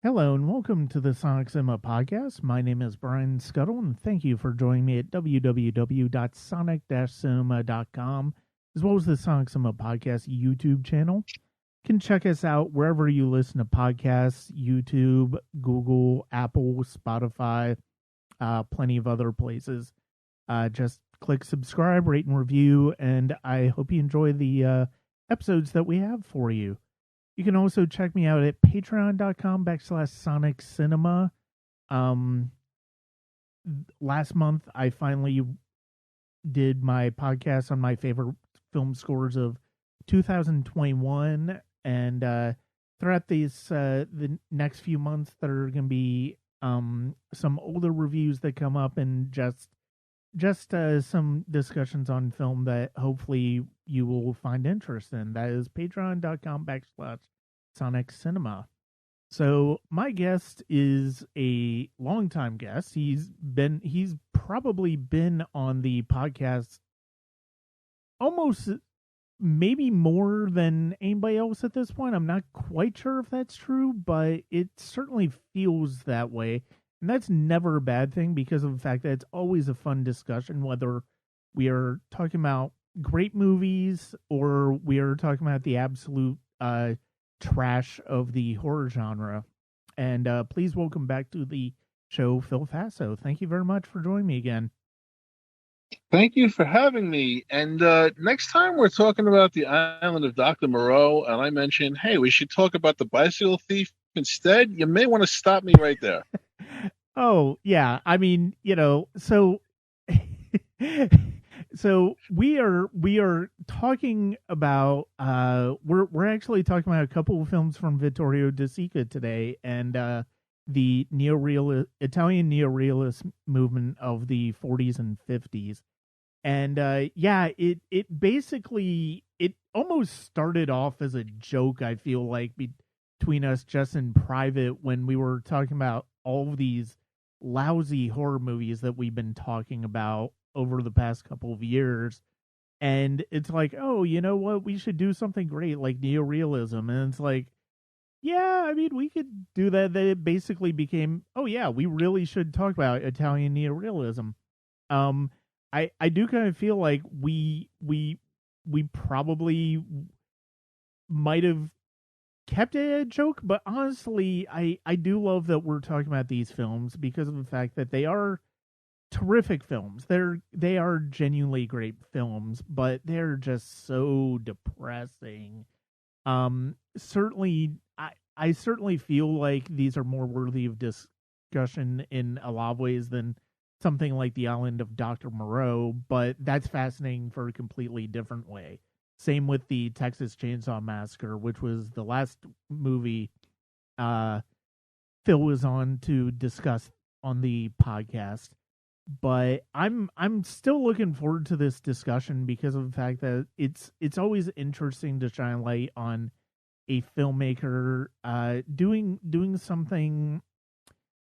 Hello and welcome to the Sonic Cinema podcast. My name is Brian Scuttle and thank you for joining me at www.sonic-cinema.com as well as the Sonic Cinema podcast YouTube channel. You can check us out wherever you listen to podcasts, YouTube, Google, Apple, Spotify, plenty of other places. Just click subscribe, rate, and review, and I hope you enjoy the episodes that we have for you. You can also check me out at patreon.com/Sonic Cinema. Um, Last month, I finally did my podcast on my favorite film scores of 2021. And throughout the next few months, there are going to be some older reviews that come up and just some discussions on film that hopefully you will find interest in. That is patreon.com/Sonic Cinema. So my guest is a longtime guest. He's probably been on the podcast almost maybe more than anybody else at this point. I'm not quite sure if that's true, but it certainly feels that way. And that's never a bad thing because of the fact that it's always a fun discussion, whether we are talking about great movies or we are talking about the absolute trash of the horror genre. And please welcome back to the show, Phil Fasso. Thank you very much for joining me again. Thank you for having me. And next time we're talking about the island of Dr. Moreau, and I mention, hey, we should talk about the bicycle thief instead, you may want to stop me right there. Oh, yeah. I mean, so we are talking about we're actually talking about a couple of films from Vittorio De Sica today, and the Italian neorealist movement of the 40s and 50s. And yeah, it basically it almost started off as a joke, I feel like, between us just in private when we were talking about all of these lousy horror movies that we've been talking about over the past couple of years. And it's like, oh, you know what? We should do something great like neorealism. And it's like, yeah, I mean, we could do that. That it basically became, oh yeah, we really should talk about Italian neorealism. Um, I do kind of feel like we probably might have kept it a joke, but honestly, I do love that we're talking about these films because of the fact that they are terrific films. They are genuinely great films, but they're just so depressing. Certainly, I certainly feel like these are more worthy of discussion in a lot of ways than something like The Island of Dr. Moreau, but that's fascinating for a completely different way. Same with the Texas Chainsaw Massacre, which was the last movie uh, Phil was on to discuss on the podcast. But I'm still looking forward to this discussion because of the fact that it's always interesting to shine light on a filmmaker doing something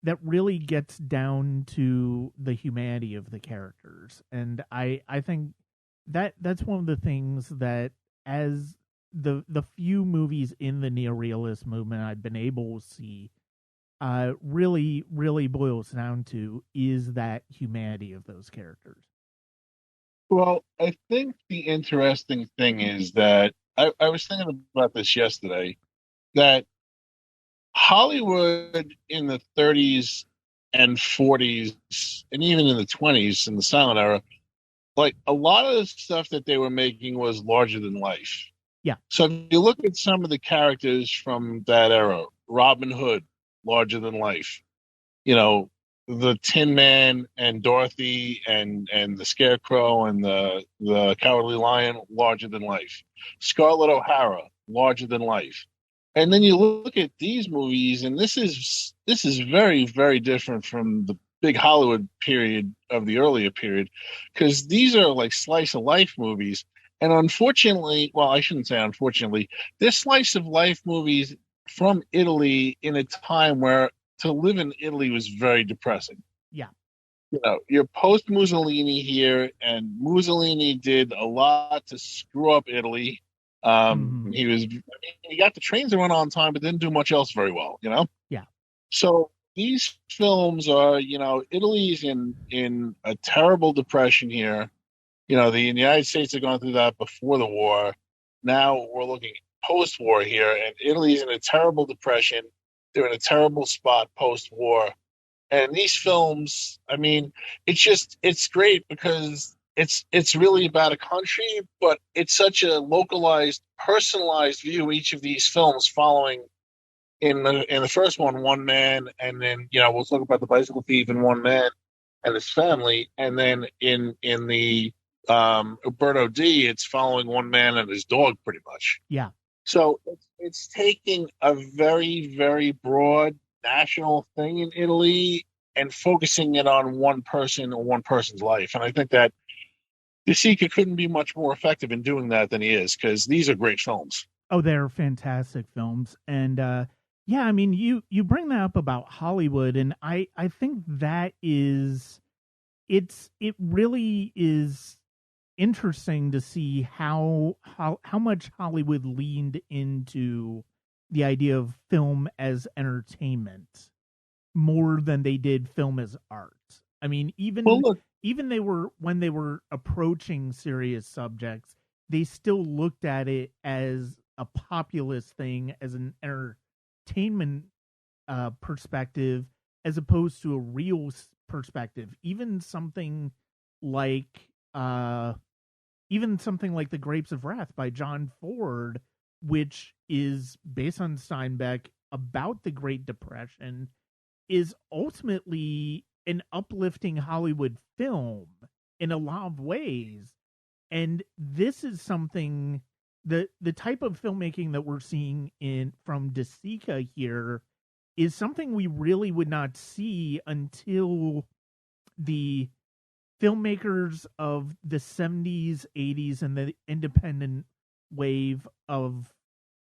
that really gets down to the humanity of the characters. And I think that's one of the things that, as the few movies in the neorealist movement I've been able to see, really boils down to is that humanity of those characters. Well, I think the interesting thing is that I was thinking about this yesterday, that Hollywood in the 30s and 40s, and even in the 20s in the silent era, like a lot of the stuff that they were making was larger than life. Yeah. So if you look at some of the characters from that era, Robin Hood, larger than life. You know, the Tin Man and Dorothy and the Scarecrow and the Cowardly Lion, larger than life. Scarlett O'Hara, larger than life. And then you look at these movies, and this is very, very different from the big Hollywood period of the earlier period, because these are like slice of life movies. And unfortunately, well, I shouldn't say unfortunately, they're slice of life movies from Italy in a time where to live in Italy was very depressing. Yeah. You know, you're post Mussolini here, and Mussolini did a lot to screw up Italy. Mm-hmm. He got the trains to run on time, but didn't do much else very well. You know. Yeah. So these films are, Italy's in a terrible depression here. The United States had gone through that before the war. Now we're looking post-war here, and Italy's in a terrible depression. They're in a terrible spot post-war. And these films, I mean, it's great because it's really about a country, but it's such a localized, personalized view. Each of these films following in the first one man, and then we'll talk about the bicycle thief and one man and his family, and then in the Umberto D, it's following one man and his dog pretty much. Yeah. So it's taking a very, very broad national thing in Italy and focusing it on one person or one person's life. And I think that De Sica couldn't be much more effective in doing that than he is, because these are great films. Oh, they're fantastic films, and yeah, I mean, you bring that up about Hollywood, and I think that is it really is interesting to see how much Hollywood leaned into the idea of film as entertainment more than they did film as art. I mean, Well, look, even they were when they were approaching serious subjects, they still looked at it as a populist thing, as an entertainment perspective, as opposed to a real perspective. Like uh, even something like The Grapes of Wrath by John Ford, which is based on Steinbeck about the Great Depression, is ultimately an uplifting Hollywood film in a lot of ways. And this is something, the type of filmmaking that we're seeing in from De Sica here is something we really would not see until the filmmakers of the 70s, 80s, and the independent wave of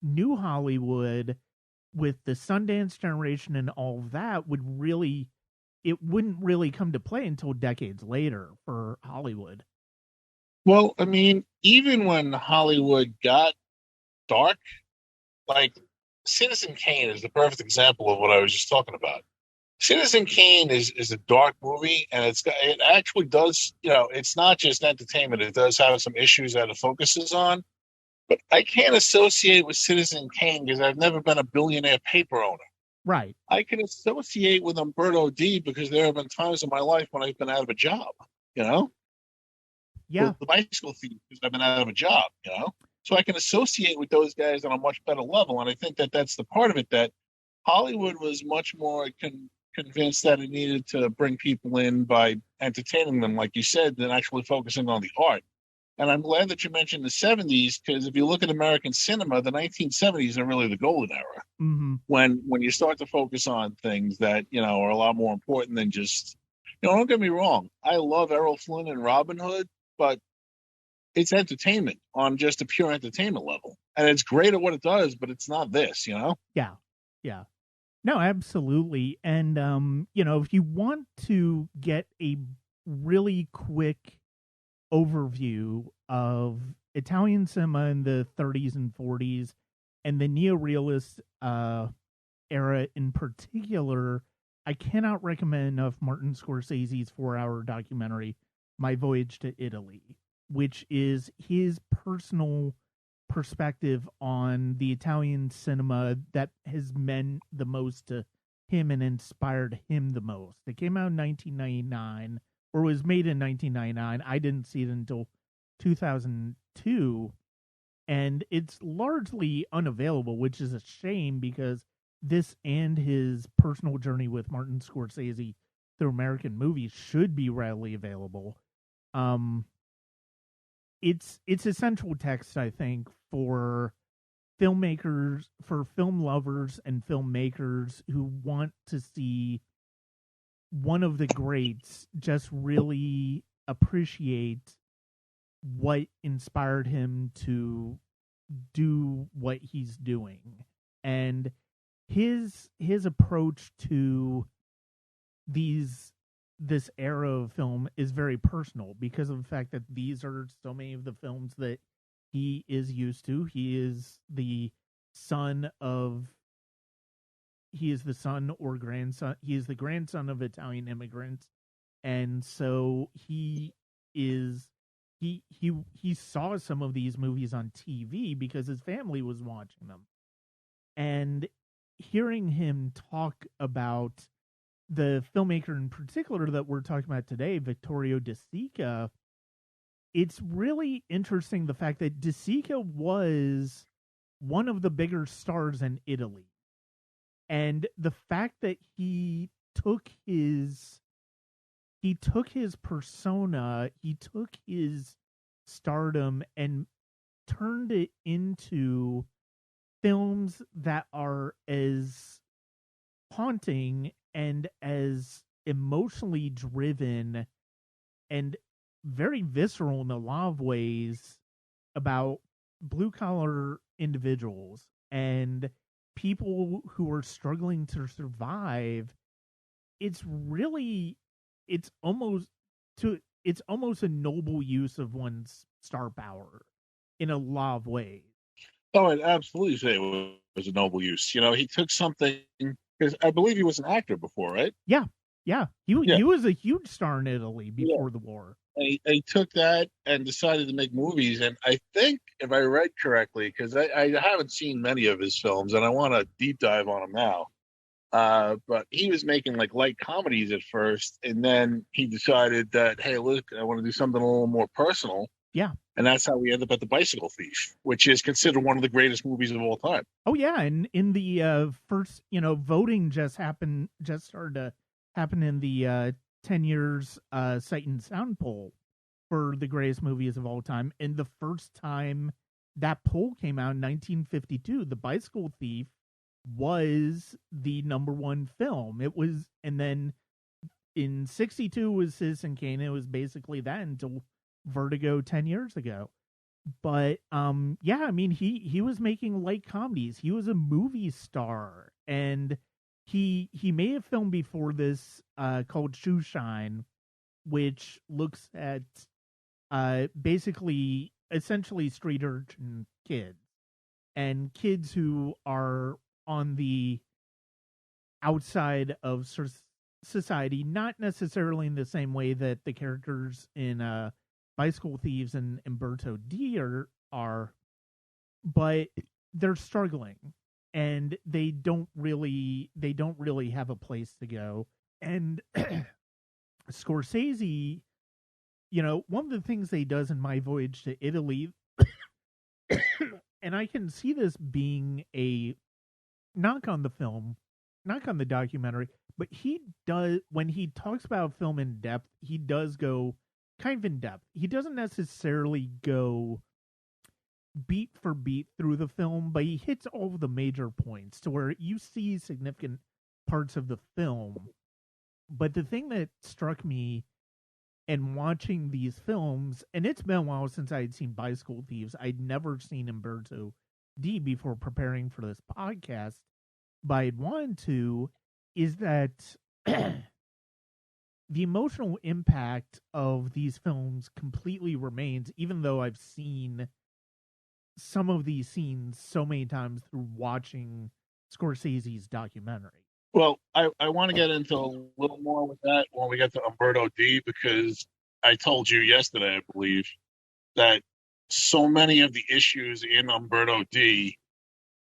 new Hollywood with the Sundance generation and all of that it wouldn't really come to play until decades later for Hollywood. well, I mean, even when Hollywood got dark, like Citizen Kane is the perfect example of what I was just talking about. Citizen Kane is a dark movie, and it actually does, it's not just entertainment. It does have some issues that it focuses on. But I can't associate with Citizen Kane because I've never been a billionaire paper owner. Right. I can associate with Umberto D because there have been times in my life when I've been out of a job, you know, Yeah. the bicycle thief because I've been out of a job. So I can associate with those guys on a much better level. And I think that that's the part of it that Hollywood was much more convinced that it needed to bring people in by entertaining them, like you said, than actually focusing on the art. And I'm glad that you mentioned the 70s because if you look at American cinema, the 1970s are really the golden era Mm-hmm. when you start to focus on things that are a lot more important than just don't get me wrong, I love Errol Flynn and Robin Hood, but it's entertainment on just a pure entertainment level, and it's great at what it does, but it's not this. Yeah. Yeah. No, absolutely. And if you want to get a really quick overview of Italian cinema in the 30s and 40s and the neorealist era in particular, I cannot recommend enough Martin Scorsese's 4-hour documentary, My Voyage to Italy, which is his personal perspective on the Italian cinema that has meant the most to him and inspired him the most. It came out in 1999, or was made in 1999. I didn't see it until 2002, and it's largely unavailable, which is a shame because this and his personal journey with Martin Scorsese through American movies should be readily available. Um, it's essential text, I think, for filmmakers, for film lovers and filmmakers who want to see one of the greats just really appreciate what inspired him to do what he's doing. And his approach to these this era of film is very personal because of the fact that these are so many of the films that he is used to. He is the son of he is the son or grandson. He is the grandson of Italian immigrants, and so is he saw some of these movies on TV because his family was watching them, and hearing him talk about the filmmaker in particular that we're talking about today, Vittorio De Sica, it's really interesting the fact that De Sica was one of the bigger stars in Italy. And the fact that he took his persona, he took his stardom and turned it into films that are as haunting and as emotionally driven and very visceral in a lot of ways about blue collar individuals and people who are struggling to survive. It's really it's almost it's almost a noble use of one's star power in a lot of ways. Oh, I'd absolutely say it was a noble use. You know, he took something because I believe he was an actor before, right? Yeah, yeah. Yeah, He was a huge star in Italy yeah. before the war. And he took that and decided to make movies. And I think, if I read correctly, because I haven't seen many of his films, and I want to deep dive on them now. But he was making like light comedies at first, and then he decided that, hey, look, I want to do something a little more personal. Yeah. And that's how we end up at The Bicycle Thief, which is considered one of the greatest movies of all time. Oh yeah, and in the first, voting just started to happen in the 10 years Sight and Sound poll for the greatest movies of all time. And the first time that poll came out in 1952, The Bicycle Thief was the number one film. It was, and then in 62 was Citizen Kane. It was basically that until Vertigo 10 years ago. But yeah, I mean he was making light comedies. He was a movie star, and he made a film before this called Shoe Shine, which looks at basically essentially street urchin kids and kids who are on the outside of society, not necessarily in the same way that the characters in Bicycle Thieves and Umberto D are, but they're struggling and they don't really have a place to go. And Scorsese, one of the things they does in My Voyage to Italy, and I can see this being a knock on the film, knock on the documentary, but he does, when he talks about film in depth, he does go kind of in depth. He doesn't necessarily go beat for beat through the film, but he hits all of the major points to where you see significant parts of the film. But the thing that struck me in watching these films, and it's been a while since I had seen Bicycle Thieves, I'd never seen Umberto D before preparing for this podcast, but I'd wanted to, is that the emotional impact of these films completely remains, even though I've seen some of these scenes so many times through watching Scorsese's documentary. Well, I want to get into a little more with that when we get to Umberto D, because I told you yesterday, I believe, that so many of the issues in Umberto D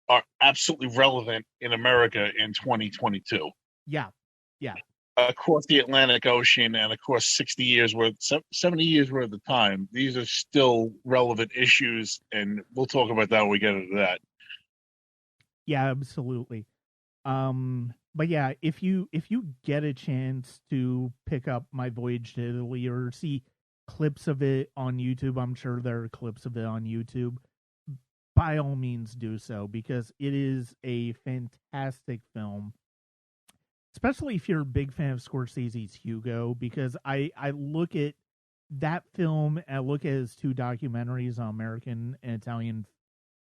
are absolutely relevant in America in 2022. Yeah. Across the Atlantic Ocean and across 60 years worth, 70 years worth of time, these are still relevant issues, and we'll talk about that when we get into that. Yeah, absolutely. But yeah, if you get a chance to pick up My Voyage to Italy or see clips of it on YouTube, I'm sure there are clips of it on YouTube, by all means do so, because it is a fantastic film. Especially if you're a big fan of Scorsese's Hugo, because I look at that film and I look at his two documentaries on American and Italian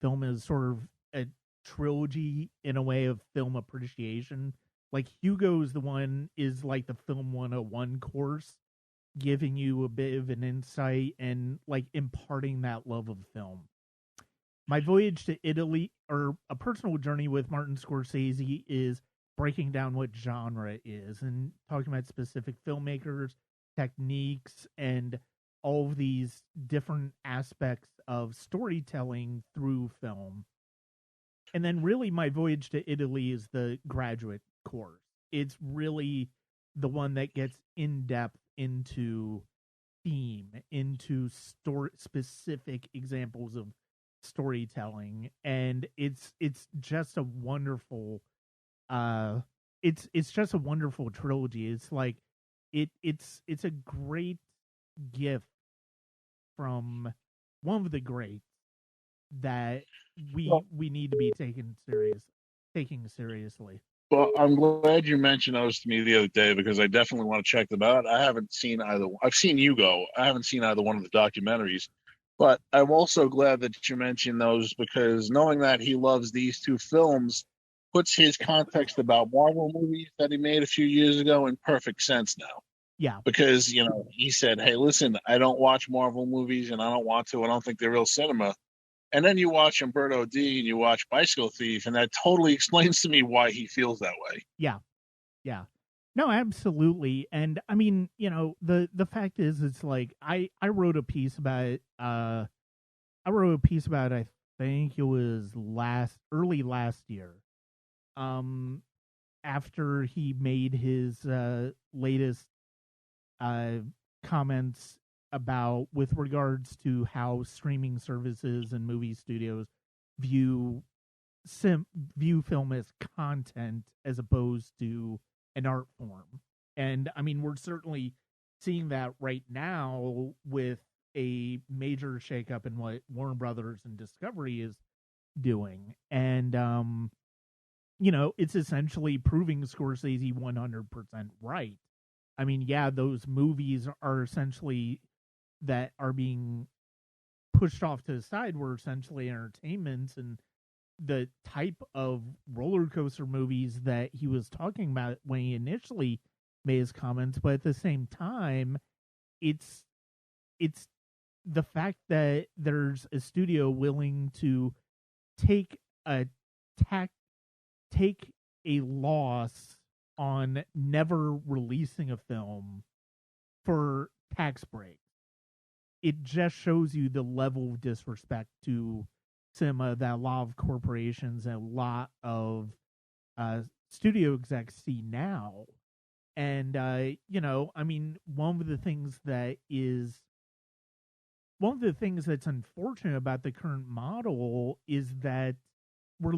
film as sort of a trilogy in a way of film appreciation. Like Hugo's the one is like the film 101 course, giving you a bit of an insight and like imparting that love of film. My Voyage to Italy, or A Personal Journey with Martin Scorsese, is breaking down what genre is and talking about specific filmmakers, techniques, and all of these different aspects of storytelling through film. And then really my Voyage to Italy is the graduate course. It's really the one that gets in depth into theme, into story specific examples of storytelling, and it's just a wonderful it's just a wonderful trilogy. It's like it's a great gift from one of the greats that we need to be taking seriously. Well, I'm glad you mentioned those to me the other day because I definitely want to check them out. I haven't seen either. I've seen Hugo. I haven't seen either one of the documentaries, but I'm also glad that you mentioned those because knowing that he loves these two films puts his context about Marvel movies that he made a few years ago in perfect sense now. Yeah. Because, he said, hey, listen, I don't watch Marvel movies and I don't want to. I don't think they're real cinema. And then you watch Umberto D and you watch Bicycle Thief, and that totally explains to me why he feels that way. Yeah. Yeah. No, absolutely. And I mean, the fact is it's like I wrote a piece about it, I wrote a piece about it, I think it was early last year. Um After he made his latest uh comments about with regards to how streaming services and movie studios view sim view film as content as opposed to an art form. And I mean, we're certainly seeing that right now with a major shakeup in what Warner Brothers and Discovery is doing. And it's essentially proving Scorsese 100% right. I mean, yeah, those movies are essentially that are being pushed off to the side were essentially entertainments, and the type of roller coaster movies that he was talking about when he initially made his comments. But at the same time, it's it's the fact that there's a studio willing to take a tack take a loss on never releasing a film for tax breaks. It just shows you the level of disrespect to cinema that a lot of corporations and a lot of studio execs see now. And I mean, one of the things that's unfortunate about the current model is that we're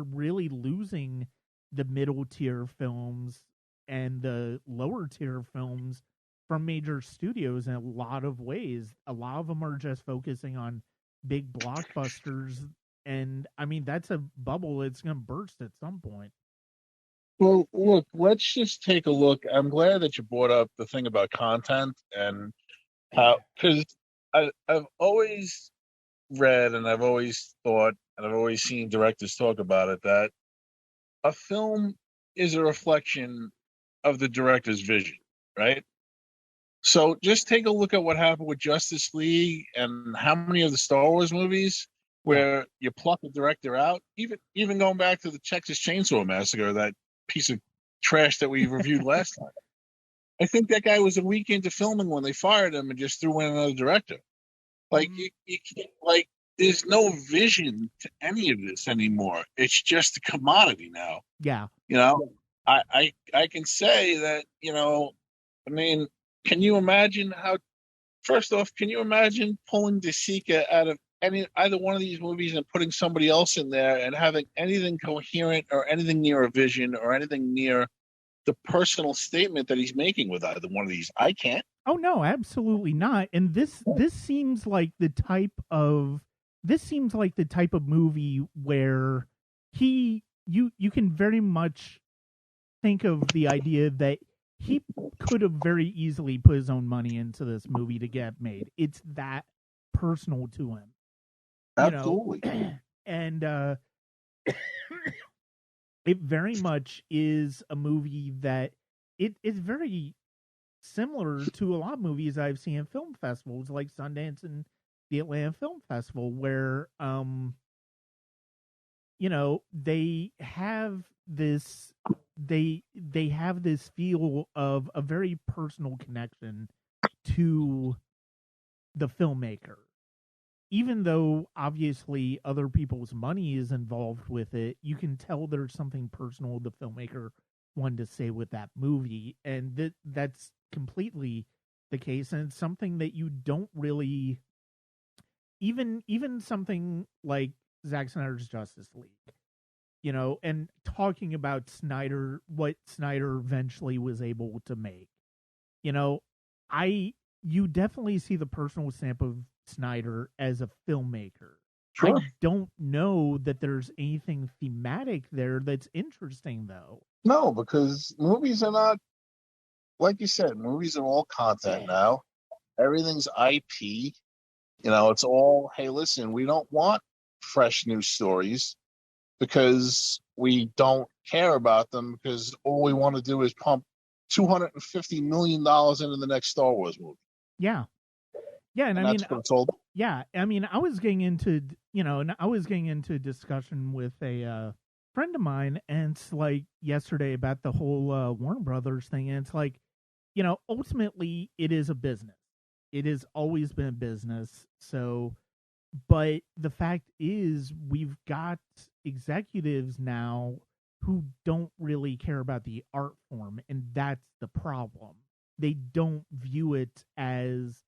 really losing the middle tier films and the lower tier films from major studios in a lot of ways. A lot of them are just focusing on big blockbusters, and I mean that's a bubble that's going to burst at some point. Well, look, let's just take a look. I'm glad that you brought up the thing about content and how, because I've always read and I've always thought and I've always seen directors talk about it that a film is a reflection of the director's vision, right? So just take a look at what happened with Justice League and how many of the Star Wars movies Yeah. where you pluck a director out, even going back to the Texas Chainsaw Massacre, that piece of trash that we reviewed last time. I think that guy was a week into filming when they fired him and just threw in another director. Like you can't there's no vision to any of this anymore. It's just a commodity now. Yeah. I can say that, I mean, can you imagine how first off, can you imagine pulling De Sica out of either one of these movies and putting somebody else in there and having anything coherent or anything near a vision or anything near the personal statement that he's making with either one of these? I can't. Oh no, absolutely not. And this seems like the type of movie where you can very much think of the idea that he could have very easily put his own money into this movie to get made. It's that personal to him. Absolutely. And it very much is a movie that it is very similar to a lot of movies I've seen in film festivals like Sundance and the Atlanta Film Festival, where they have this they have this feel of a very personal connection to the filmmaker, even though obviously other people's money is involved with it. You can tell there's something personal the filmmaker wanted to say with that movie, and that's completely the case. And it's something that you don't really, even something like Zack Snyder's Justice League, and talking about what Snyder eventually was able to make. You know, you definitely see the personal stamp of Snyder as a filmmaker. Sure. I don't know that there's anything thematic there that's interesting, though. No, because movies are not, like you said, movies are all content now. Everything's IP. It's all, hey, listen, we don't want fresh new stories because we don't care about them, because all we want to do is pump $250 million into the next Star Wars movie. Yeah. Yeah, and I that's mean, what it's all about. Yeah, I mean, I was getting into, discussion with a friend of mine, and it's like yesterday about the whole Warner Brothers thing, and it's like, ultimately it is a business. It has always been a business. So, but the fact is, we've got executives now who don't really care about the art form, and that's the problem. They don't view it as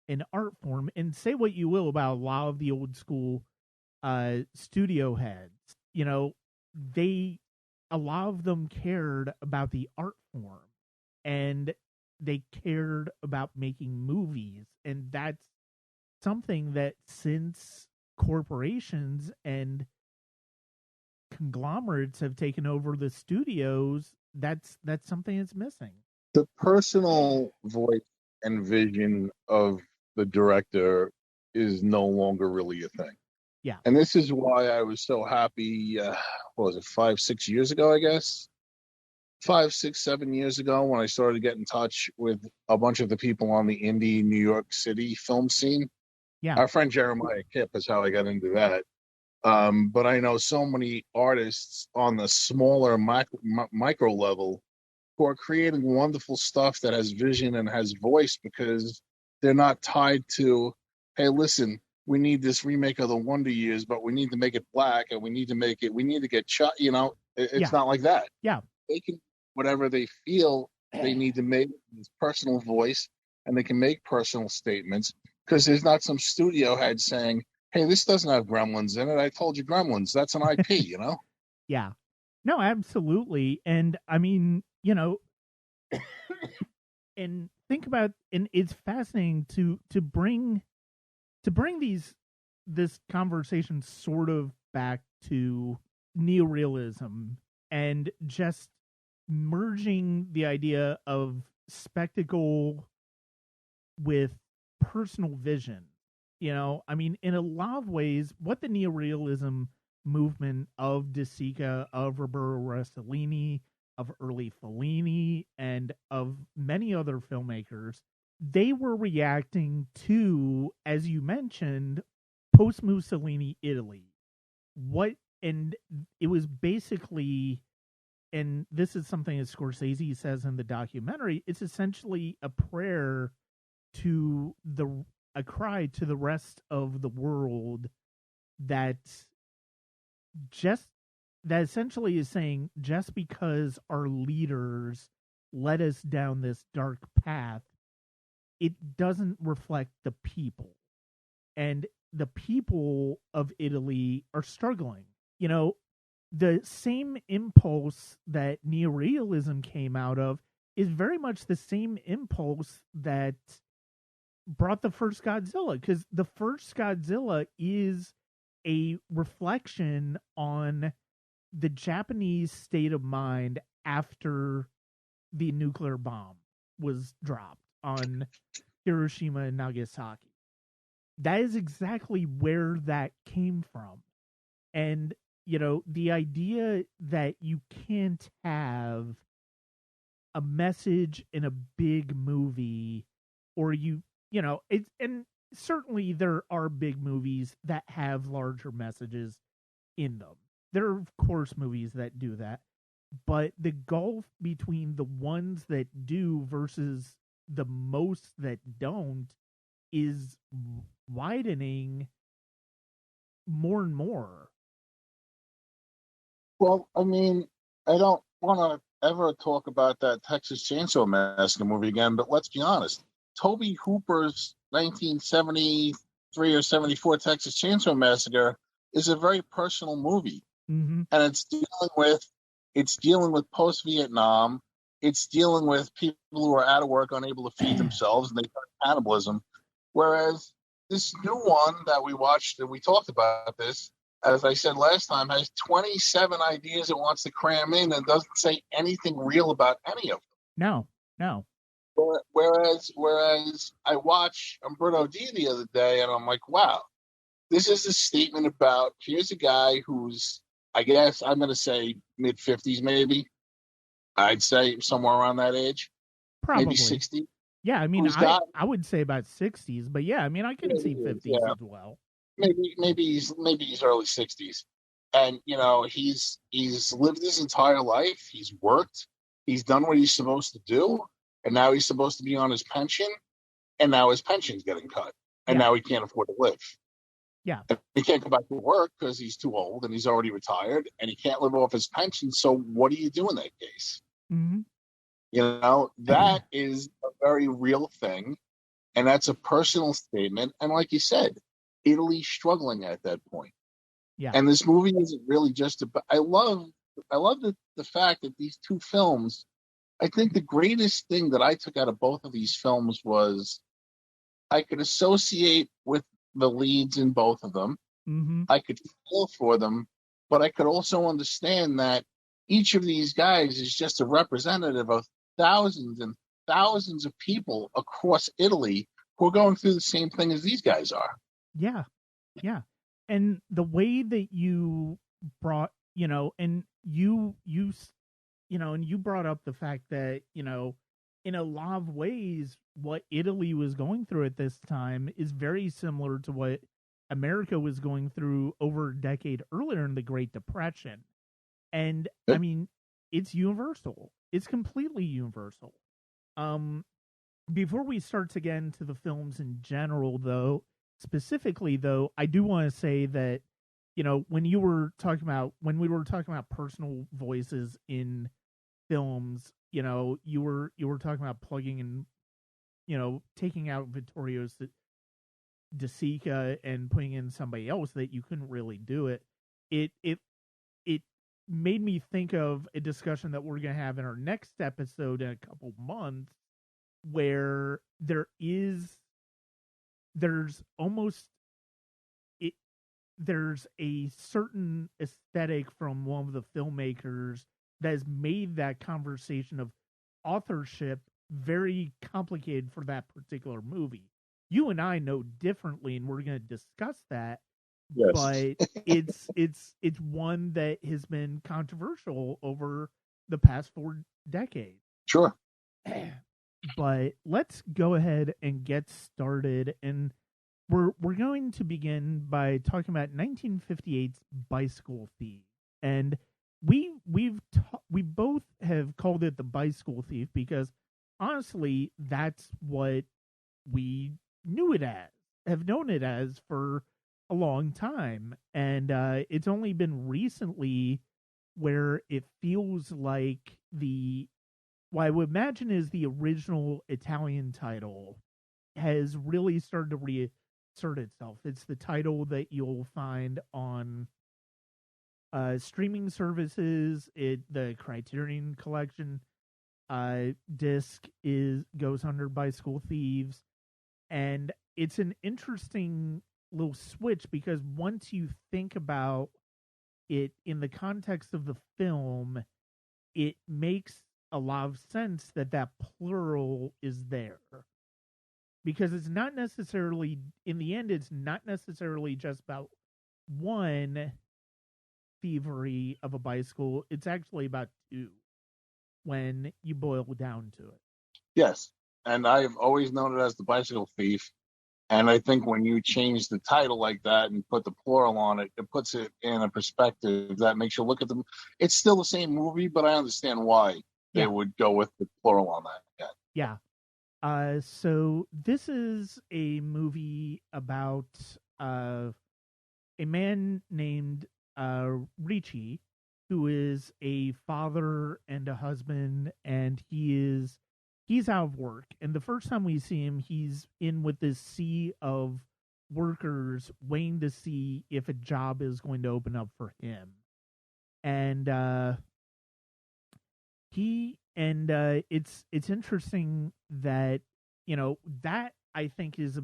an art form. And say what you will about a lot of the old school studio heads, they a lot of them cared about the art form, and they cared about making movies, and that's something that, since corporations and conglomerates have taken over the studios, that's something that's missing. The personal voice and vision of the director is no longer really a thing. Yeah. And this is why I was so happy, what was it, 5, 6 years ago, I guess? 5, 6, 7 years ago, when I started to get in touch with a bunch of the people on the indie New York City film scene. Yeah. Our friend Jeremiah Kipp is how I got into that. But I know so many artists on the smaller micro level who are creating wonderful stuff that has vision and has voice, because they're not tied to, hey, listen, we need this remake of the Wonder Years, but we need to make it black, and we need to get shot. It's not like that. Yeah. They can, whatever they feel they need to make this personal voice, and they can make personal statements, because there's not some studio head saying, hey, this doesn't have Gremlins in it. I told you Gremlins. That's an IP, Yeah. No, absolutely. And I mean, and think about, and it's fascinating to bring this conversation sort of back to neorealism, and just merging the idea of spectacle with personal vision. I mean, in a lot of ways, what the neorealism movement of De Sica, of Roberto Rossellini, of early Fellini, and of many other filmmakers, they were reacting to, as you mentioned, post Mussolini Italy. And it was basically, and this is something that Scorsese says in the documentary, it's essentially a prayer to a cry to the rest of the world that essentially is saying, just because our leaders led us down this dark path, it doesn't reflect the people. And the people of Italy are struggling. The same impulse that neorealism came out of is very much the same impulse that brought the first Godzilla, because the first Godzilla is a reflection on the Japanese state of mind after the nuclear bomb was dropped on Hiroshima and Nagasaki. That is exactly where that came from. And, the idea that you can't have a message in a big movie, or it's, and certainly there are big movies that have larger messages in them. there are of course movies that do that, but the gulf between the ones that do versus the most that don't is widening more and more. Well, I mean, I don't want to ever talk about that Texas Chainsaw Massacre movie again, but let's be honest. Toby Hooper's 1973 or 74 Texas Chainsaw Massacre is a very personal movie. Mm-hmm. And it's dealing with post-Vietnam. It's dealing with people who are out of work, unable to feed themselves, and they turn cannibalism. Whereas this new one that we watched, and we talked about this, as I said last time, has 27 ideas it wants to cram in and doesn't say anything real about any of them. No. Whereas I watched Umberto D the other day, and I'm like, wow, this is a statement about, here's a guy who's, I guess I'm going to say mid-50s maybe. I'd say somewhere around that age. Probably. Maybe 60. Yeah, I mean, I would say about 60s, but yeah, I mean, I can see 50s as well. Maybe he's early 60s, and he's lived his entire life. He's worked. He's done what he's supposed to do, and now he's supposed to be on his pension, and now his pension's getting cut, and now he can't afford to live. Yeah, and he can't go back to work because he's too old and he's already retired, and he can't live off his pension. So what do you do in that case? Mm-hmm. That is a very real thing, and that's a personal statement. And like you said, Italy's struggling at that point. Yeah. And this movie isn't really just about. I love the fact that these two films. I think the greatest thing that I took out of both of these films was I could associate with the leads in both of them. Mm-hmm. I could feel for them, but I could also understand that each of these guys is just a representative of thousands and thousands of people across Italy who are going through the same thing as these guys are. Yeah. And the way that you brought, and you brought up the fact that, in a lot of ways, what Italy was going through at this time is very similar to what America was going through over a decade earlier in the Great Depression. And I mean, it's universal. It's completely universal. Before we start to get into the films in general, though, specifically, though, I do want to say that, when we were talking about personal voices in films, you were talking about plugging in, taking out Vittorio De Sica and putting in somebody else that you couldn't really do it. It made me think of a discussion that we're going to have in our next episode in a couple months, where there's a certain aesthetic from one of the filmmakers that has made that conversation of authorship very complicated for that particular movie. You and I know differently, and we're going to discuss that. Yes. But it's one that has been controversial over the past 4 decades. Sure. But let's go ahead and get started, and we're going to begin by talking about 1958's Bicycle Thief. And we both have called it the Bicycle Thief because honestly, that's what we have known it as for a long time. And it's only been recently where it feels like what I would imagine is the original Italian title has really started to reassert itself. It's the title that you'll find on streaming services. The Criterion Collection disc goes under Bicycle Thieves, and it's an interesting little switch because once you think about it in the context of the film, it makes a lot of sense that plural is there. Because it's not necessarily, in the end, it's not necessarily just about one thievery of a bicycle. It's actually about 2 when you boil down to it. Yes. And I've always known it as the Bicycle Thief. And I think when you change the title like that and put the plural on it, it puts it in a perspective that makes you look at them. It's still the same movie, but I understand why they would go with the plural on that. Yeah. So this is a movie about a man named Ricci, who is a father and a husband, and he's out of work. And the first time we see him, he's in with this sea of workers waiting to see if a job is going to open up for him. And it's interesting that, you know, that I think is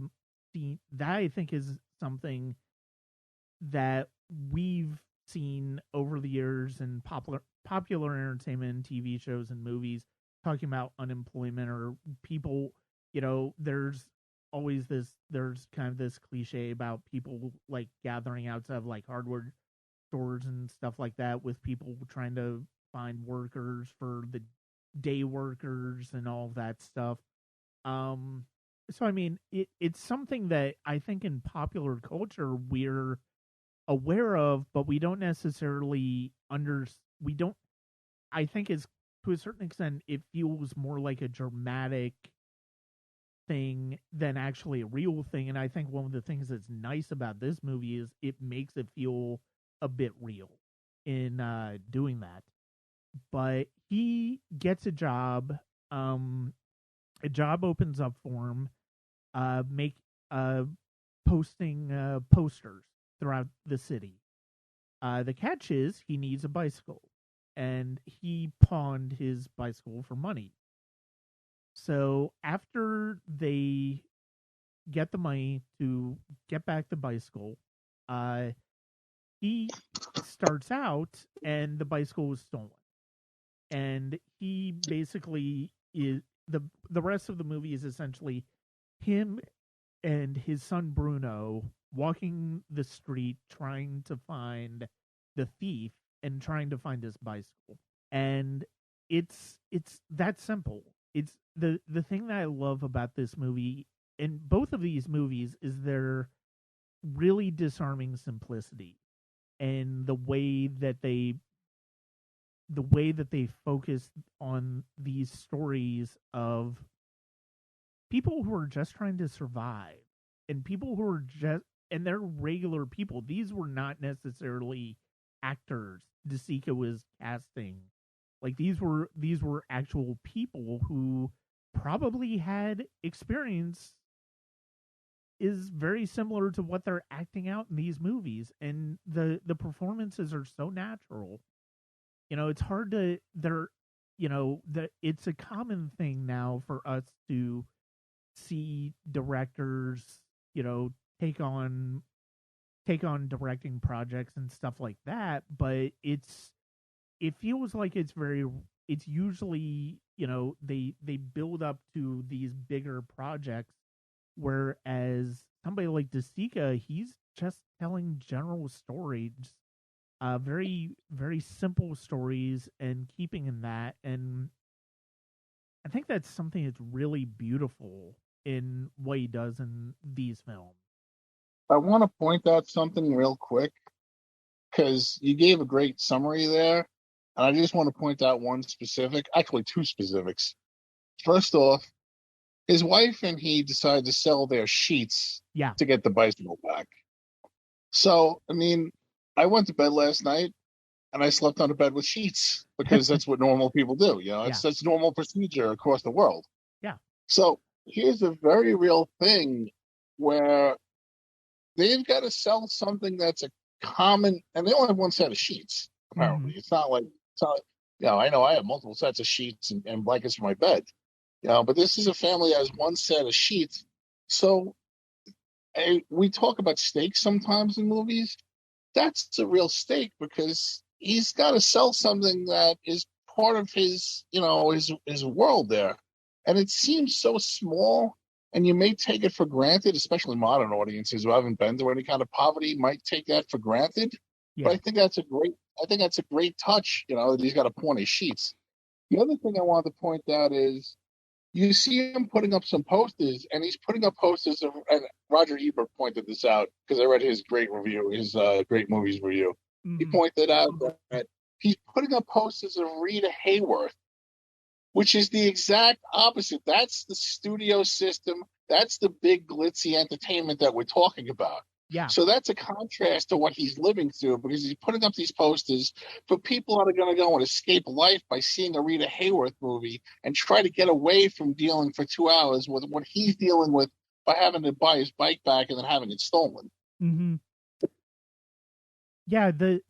something that we've seen over the years in popular entertainment, TV shows and movies, talking about unemployment or people. You know, there's kind of this cliche about people like gathering outside of like hardware stores and stuff like that, with people trying to find workers for the day workers and all of that stuff. So I mean, it's something that I think in popular culture we're aware of, but we don't necessarily we don't. I think is, to a certain extent, it feels more like a dramatic thing than actually a real thing. And I think one of the things that's nice about this movie is it makes it feel a bit real in doing that. But he gets a job. A job opens up for him. Make posting posters throughout the city. The catch is he needs a bicycle, and he pawned his bicycle for money. So after they get the money to get back the bicycle, he starts out, and the bicycle was stolen. And he basically is the rest of the movie is essentially him and his son Bruno walking the street trying to find the thief and trying to find his bicycle. And it's that simple. It's the thing that I love about this movie, and both of these movies, is their really disarming simplicity, and the way that they focus on these stories of people who are just trying to survive, and people who are just, and they're regular people. These were not necessarily actors De Sica was casting. Like these were actual people who probably had experience is very similar to what they're acting out in these movies, and the performances are so natural. You know, it's hard to there. You know, that it's a common thing now for us to see directors, you know, take on directing projects and stuff like that, but it feels like it's usually, you know, they build up to these bigger projects, whereas somebody like De Sica, he's just telling general stories, very very simple stories, and keeping in that. And I think that's something that's really beautiful in what he does in these films. I want to point out something real quick because you gave a great summary there. And I just want to point out one specific, actually two specifics. First off, his wife and he decided to sell their sheets Yeah. to get the bicycle back. So, I mean, I went to bed last night and I slept on the bed with sheets because that's what normal people do. You know, it's that's normal procedure across the world. Yeah. So here's a very real thing where they've got to sell something that's a common, and they only have one set of sheets. Apparently, it's not like you know. I know I have multiple sets of sheets and blankets for my bed. You know, but this is a family that has one set of sheets. So we talk about stakes sometimes in movies. That's a real stake because he's got to sell something that is part of his, you know, his world there, and it seems so small. And you may take it for granted, especially modern audiences who haven't been through any kind of poverty might take that for granted. Yeah. But I think that's a great touch, you know, that he's got to pawn his sheets. The other thing I wanted to point out is You see him putting up some posters, and he's putting up posters of, and Roger Ebert pointed this out because I read his great review, his great movies review. He Mm-hmm. pointed out that he's putting up posters of Rita Hayworth, which is the exact opposite. That's the studio system. That's the big glitzy entertainment that we're talking about. Yeah. So that's a contrast to what he's living through because he's putting up these posters for people that are going to go and escape life by seeing a Rita Hayworth movie and try to get away from dealing for 2 hours with what he's dealing with by having to buy his bike back and then having it stolen. Mm-hmm. Yeah, the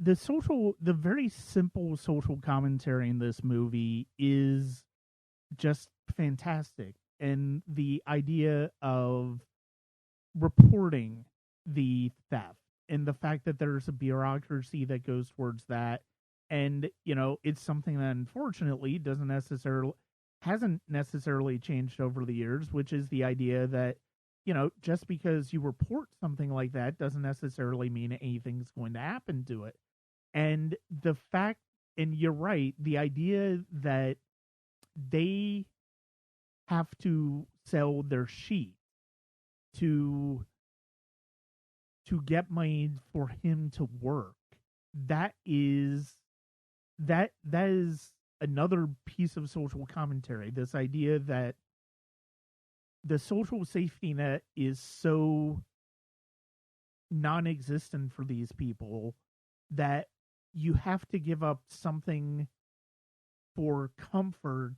very simple social commentary in this movie is just fantastic. And the idea of reporting the theft and the fact that there's a bureaucracy that goes towards that. And, it's something that unfortunately hasn't necessarily changed over the years, which is the idea that, just because you report something like that doesn't necessarily mean anything's going to happen to it. And the fact, and you're right, the idea that they have to sell their sheep to get money for him to work, that is another piece of social commentary. This idea that the social safety net is so non-existent for these people that you have to give up something for comfort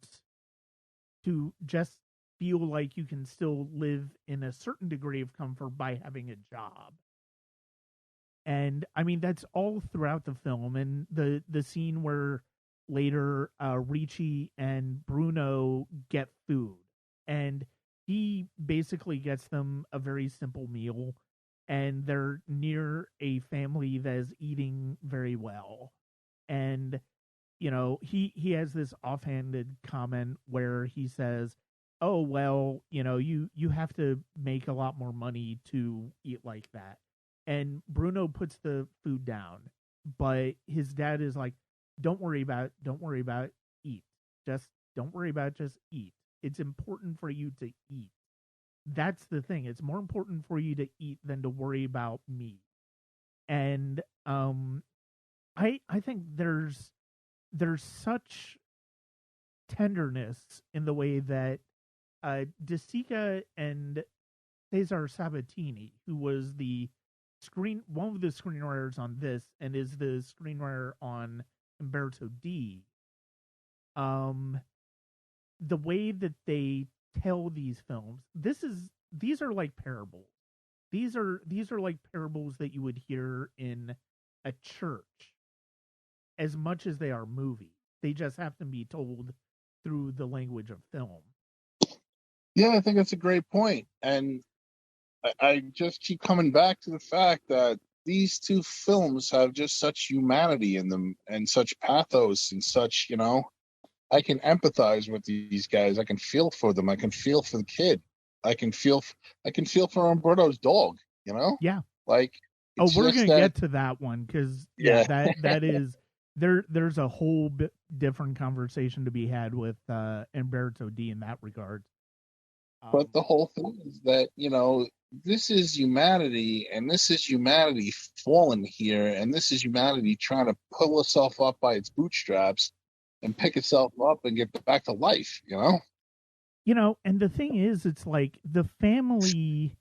to just feel like you can still live in a certain degree of comfort by having a job. And I mean, that's all throughout the film. And the scene where later Ricci and Bruno get food, and he basically gets them a very simple meal, and they're near a family that is eating very well. And he has this offhanded comment where he says, "Oh well, you have to make a lot more money to eat like that." And Bruno puts the food down, but his dad is like, don't worry about eat. Just don't worry about just eat. It's important for you to eat. That's the thing. It's more important for you to eat than to worry about me." And I think there's such tenderness in the way that De Sica and Cesar Sabatini, who was one of the screenwriters on this and is the screenwriter on Umberto D. The way that they tell these films, these are like parables. These are like parables that you would hear in a church as much as they are movies. They just have to be told through the language of film. Yeah, I think that's a great point. And I just keep coming back to the fact that these two films have just such humanity in them and such pathos and such, I can empathize with these guys. I can feel for them. I can feel for the kid. I can feel for Umberto's dog, Yeah. Like Oh, it's we're just gonna that. get to that one because Yeah. that is there's a whole bit different conversation to be had with Umberto D in that regard. But the whole thing is that, this is humanity, and this is humanity fallen here, and this is humanity trying to pull itself up by its bootstraps and pick itself up and get back to life. And the thing is, it's like the family,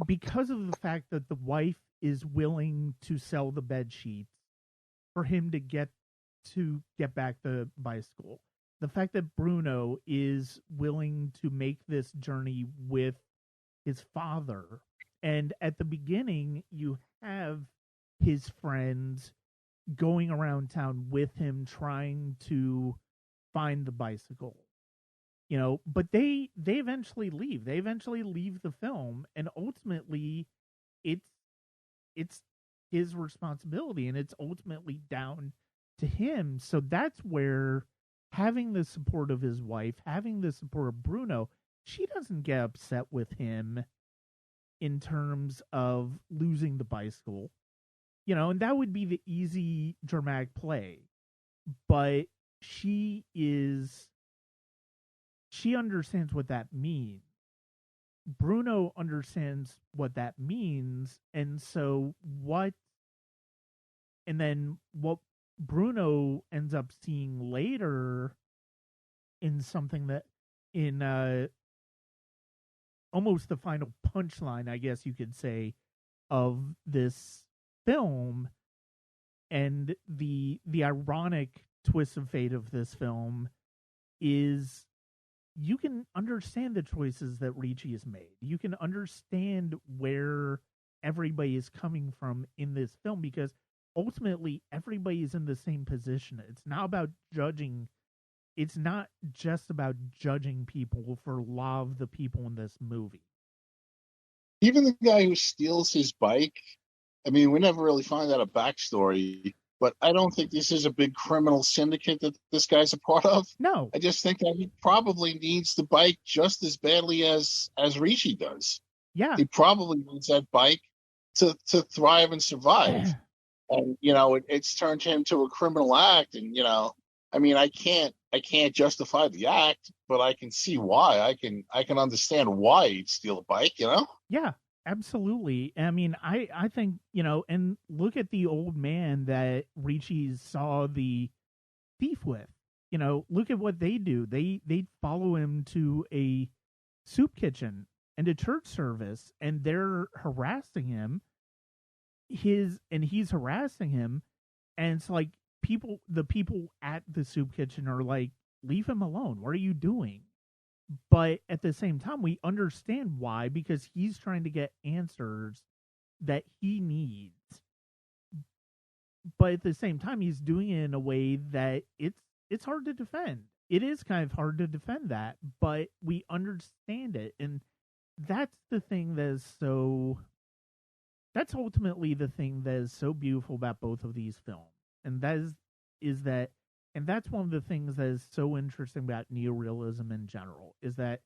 because of the fact that the wife is willing to sell the bed sheets for him to get back the bicycle. The fact that Bruno is willing to make this journey with his father. And at the beginning, you have his friends going around town with him trying to find the bicycle. But they eventually leave. They eventually leave the film, and ultimately it's it's his responsibility, and it's ultimately down to him. So that's where having the support of his wife, having the support of Bruno, she doesn't get upset with him in terms of losing the bicycle. And that would be the easy dramatic play. But she she understands what that means. Bruno understands what that means, and so what Bruno ends up seeing later in something that in almost the final punchline, I guess you could say, of this film, and the ironic twist of fate of this film is you can understand the choices that Ricci has made. You can understand where everybody is coming from in this film, because ultimately everybody is in the same position. It's not about judging. It's not just about judging people for love the people in this movie. Even the guy who steals his bike, I mean, we never really find out a backstory, but I don't think this is a big criminal syndicate that this guy's a part of. No. I just think that he probably needs the bike just as badly as Ricci does. Yeah. He probably needs that bike to thrive and survive. And, you know, it's turned him to a criminal act. And, you know, I mean, I can't justify the act, but I can see why. I can understand why he'd steal a bike, you know? Yeah, absolutely. I mean, I think, you know, and look at the old man that Ricci saw the thief with. You know, look at what they do. They follow him to a soup kitchen and a church service, and they're harassing him. He's harassing him, and it's like the people at the soup kitchen are like, leave him alone. What are you doing? But at the same time, we understand why, because he's trying to get answers that he needs. But at the same time, he's doing it in a way that it's hard to defend. It is kind of hard to defend that, but we understand it. And that's the thing that's ultimately the thing that is so beautiful about both of these films. And that's one of the things that is so interesting about neorealism in general, is that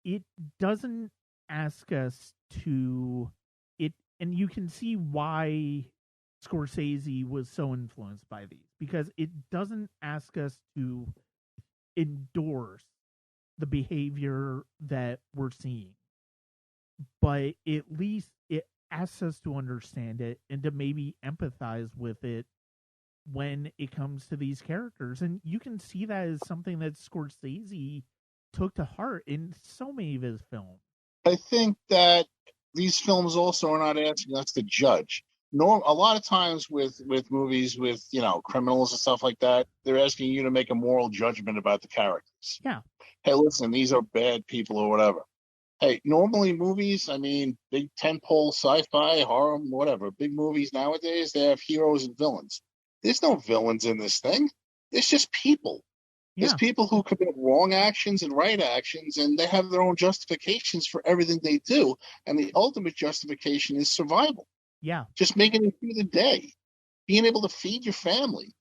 it doesn't ask us to it, and you can see why Scorsese was so influenced by these, because it doesn't ask us to endorse the behavior that we're seeing, but at least it asks us to understand it and to maybe empathize with it when it comes to these characters. And you can see that as something that Scorsese took to heart in so many of his films. I think that these films also are not asking us to judge. A lot of times with movies with, you know, criminals and stuff like that, they're asking you to make a moral judgment about the characters. Yeah. Hey, listen, these are bad people or whatever. Hey, normally movies, I mean, big tentpole sci-fi, horror, whatever, big movies nowadays, they have heroes and villains. There's no villains in this thing. There's just people. Yeah. There's people who commit wrong actions and right actions, and they have their own justifications for everything they do. And the ultimate justification is survival. Yeah. Just making it through the day, being able to feed your family,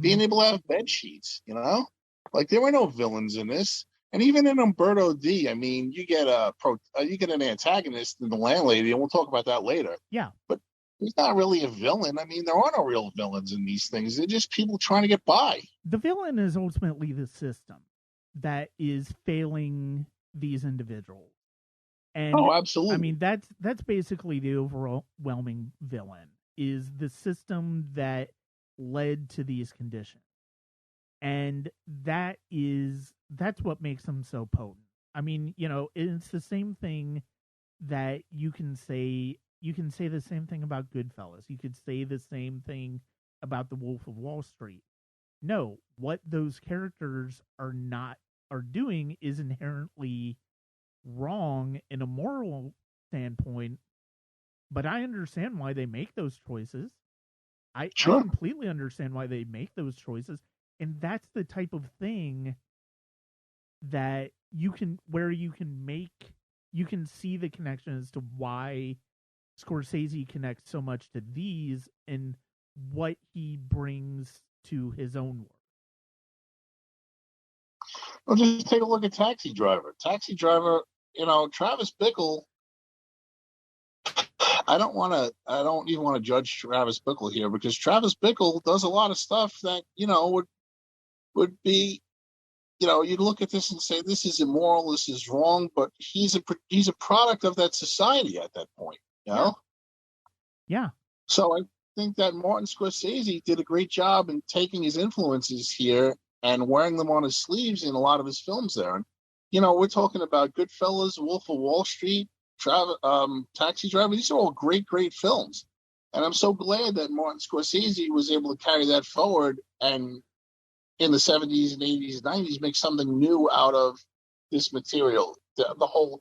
being able to have bed sheets, you know? Like, there were no villains in this. And even in Umberto D, I mean, you get an antagonist in the landlady, and we'll talk about that later. Yeah. But he's not really a villain. I mean, there are no real villains in these things. They're just people trying to get by. The villain is ultimately the system that is failing these individuals. And oh, absolutely. I mean, that's basically the overwhelming villain, is the system that led to these conditions. And that's what makes them so potent. I mean, you know, it's the same thing that you can say the same thing about Goodfellas. You could say the same thing about The Wolf of Wall Street. No, what those characters are doing is inherently wrong in a moral standpoint, but I understand why they make those choices. I completely understand why they make those choices, and that's the type of thing that you can see the connection as to why Scorsese connects so much to these and what he brings to his own work. Well, just take a look at Taxi Driver. Taxi Driver, you know, Travis Bickle. I don't even want to judge Travis Bickle here, because Travis Bickle does a lot of stuff that, you know, would be you'd look at this and say this is immoral, this is wrong, but he's a product of that society at that point, you know. Yeah. So I think that Martin Scorsese did a great job in taking his influences here and wearing them on his sleeves in a lot of his films there. And, we're talking about Goodfellas, Wolf of Wall Street, Taxi Driver. These are all great, great films. And I'm so glad that Martin Scorsese was able to carry that forward and in the 70s and 80s and 90s make something new out of this material. The whole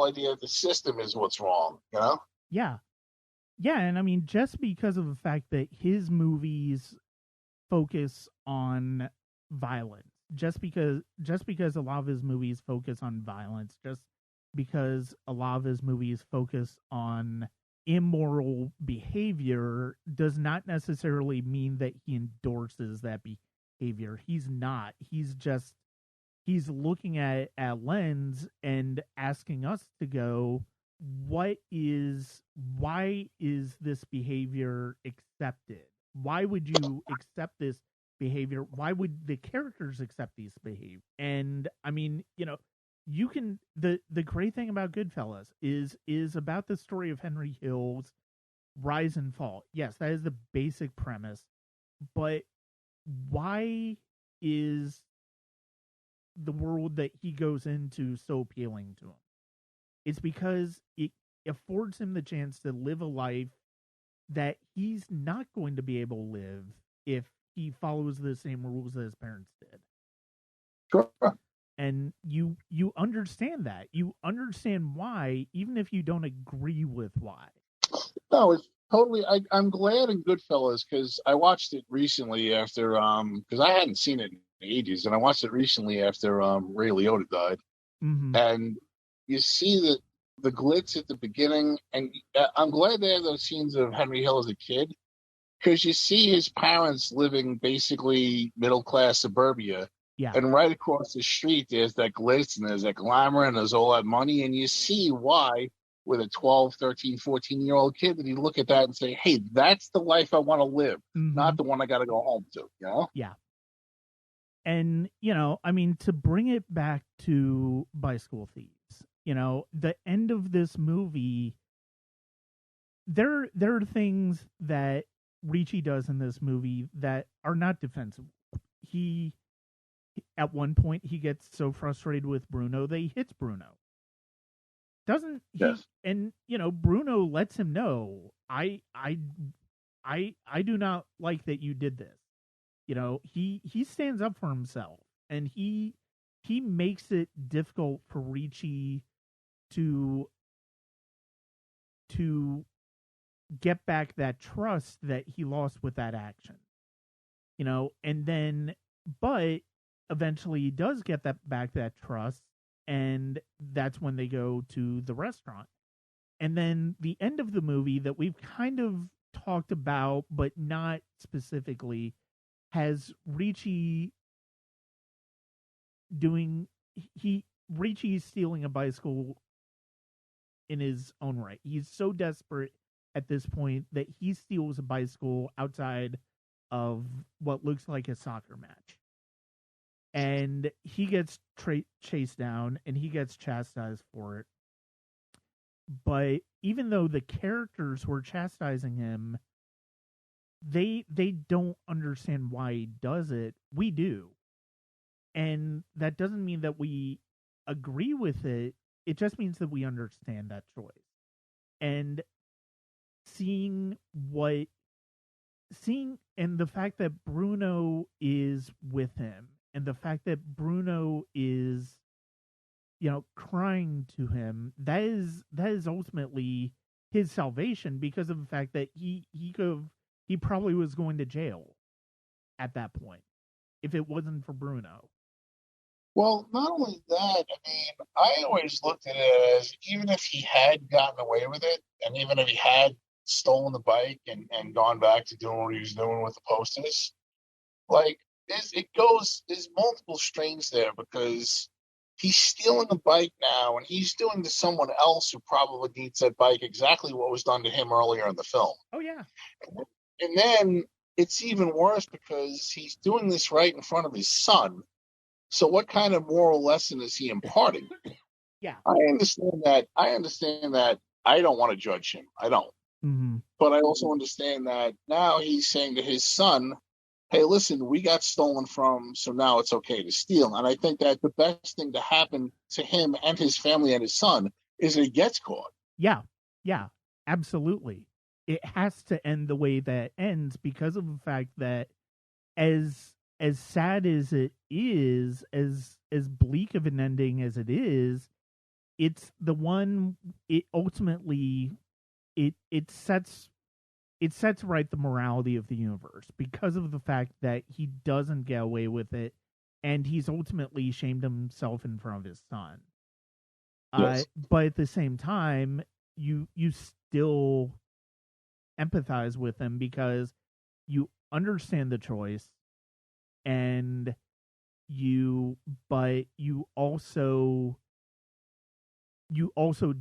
idea that the system is what's wrong, you know? Yeah. Yeah, and I mean, just because of the fact that his movies focus on violence, just because a lot of his movies focus on violence, just because a lot of his movies focus on immoral behavior, does not necessarily mean that he endorses that behavior. He's not. He's looking at a lens and asking us to go, why is this behavior accepted? Why would you accept this behavior? Why would the characters accept these behavior? And I mean, you can the great thing about Goodfellas is about the story of Henry Hill's rise and fall. Yes, that is the basic premise, but why is the world that he goes into so appealing to him? It's because it affords him the chance to live a life that he's not going to be able to live if he follows the same rules that his parents did. Sure. And you understand that. You understand why, even if you don't agree with why. No, it's totally. I'm glad in Goodfellas because I watched it recently after because I hadn't seen it in ages, and I watched it recently after Ray Liotta died, and you see the glitz at the beginning, and I'm glad they have those scenes of Henry Hill as a kid because you see his parents living basically middle class suburbia. Yeah. And right across the street, there's that glitz and there's that glamour and there's all that money. And you see why, with a 12, 13, 14-year-old kid, that you look at that and say, hey, that's the life I want to live, not the one I got to go home to, you know? Yeah. And, I mean, to bring it back to Bicycle Thieves, the end of this movie, there are things that Ricci does in this movie that are not defensible. At one point, he gets so frustrated with Bruno that he hits Bruno. Doesn't he? Yes. And Bruno lets him know, I do not like that you did this. He stands up for himself, and he makes it difficult for Ricci to get back that trust that he lost with that action. And then, but eventually he does get that trust, and that's when they go to the restaurant. And then the end of the movie that we've kind of talked about, but not specifically, has Ricci Ricci's stealing a bicycle in his own right. He's so desperate at this point that he steals a bicycle outside of what looks like a soccer match. And he gets chased down and he gets chastised for it. But even though the characters were chastising him, they don't understand why he does it. We do. And that doesn't mean that we agree with it. It just means that we understand that choice. And seeing and the fact that Bruno is with him, and the fact that Bruno is, crying to him, that is ultimately his salvation, because of the fact that he probably was going to jail at that point if it wasn't for Bruno. Well, not only that, I mean, I always looked at it as even if he had gotten away with it, and even if he had stolen the bike and gone back to doing what he was doing with the posters, like, there's multiple strings there because he's stealing a bike now and he's doing to someone else who probably needs that bike exactly what was done to him earlier in the film. Oh, yeah. And then it's even worse because he's doing this right in front of his son. So what kind of moral lesson is he imparting? Yeah. I understand that. I don't want to judge him. I don't. Mm-hmm. But I also understand that now he's saying to his son, hey, listen, we got stolen from, so now it's okay to steal. And I think that the best thing to happen to him and his family and his son is that he gets caught. Yeah. Yeah. Absolutely. It has to end the way that it ends because of the fact that as sad as it is, as bleak of an ending as it is, it's the one it ultimately it sets right the morality of the universe because of the fact that he doesn't get away with it, and he's ultimately shamed himself in front of his son. Yes. But at the same time, you still empathize with him because you understand the choice, and you but you also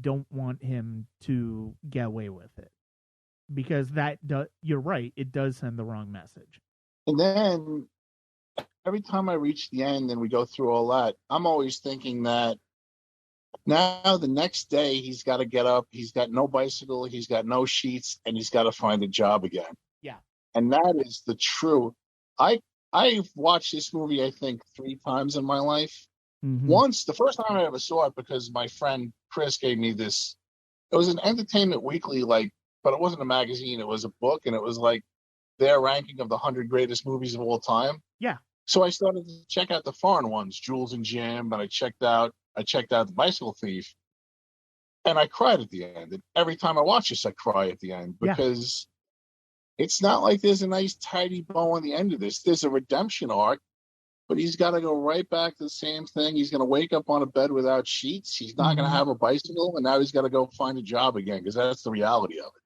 don't want him to get away with it because you're right, it does send the wrong message. And then every time I reach the end and we go through all that, I'm always thinking that now the next day he's got to get up, he's got no bicycle, he's got no sheets, and he's got to find a job again. Yeah. And that is the true. I've watched this movie I think 3 times in my life. Mm-hmm. Once, the first time I ever saw it, because my friend Chris gave me this. It was an Entertainment Weekly, but it wasn't a magazine. It was a book, and it was like their ranking of the 100 greatest movies of all time. Yeah. So I started to check out the foreign ones, Jules and Jim, and I checked out The Bicycle Thief, and I cried at the end. And every time I watch this, I cry at the end because it's not like there's a nice tidy bow on the end of this. There's a redemption arc, but he's got to go right back to the same thing. He's going to wake up on a bed without sheets. He's not going to have a bicycle, and now he's got to go find a job again because that's the reality of it.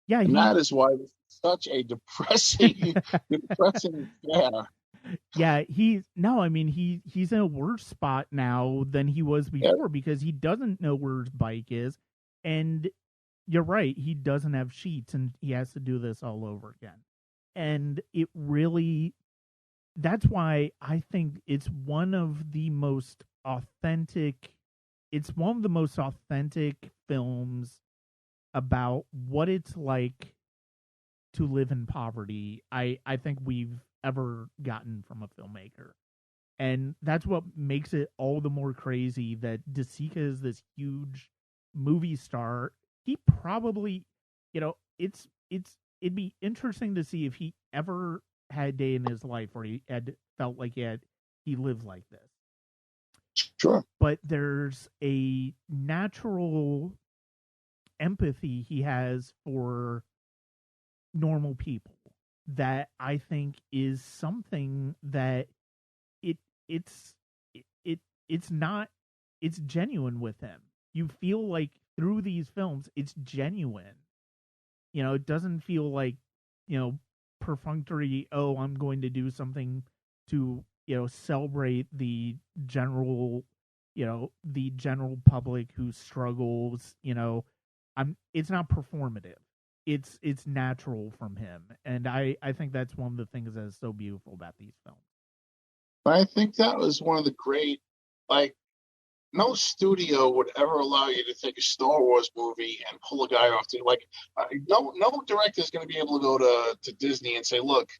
Yeah, and that is why it's such a depressing affair. Yeah, he's in a worse spot now than he was before because he doesn't know where his bike is, and you're right, he doesn't have sheets, and he has to do this all over again. And it really, that's why I think it's one of the most authentic. It's one of the most authentic films about what it's like to live in poverty I think we've ever gotten from a filmmaker. And that's what makes it all the more crazy that De Sica is this huge movie star. He probably, it'd be interesting to see if he ever had a day in his life where he had felt like he lived like this. Sure. But there's a natural empathy he has for normal people that I think is something that it's genuine with him. You feel like through these films it's genuine. It doesn't feel like, perfunctory, oh, I'm going to do something to, celebrate the general public who struggles, it's not performative. It's natural from him. And I think that's one of the things that is so beautiful about these films. I think that was one of the great, no studio would ever allow you to take a Star Wars movie and pull a guy off to no director is going to be able to go to Disney and say, look,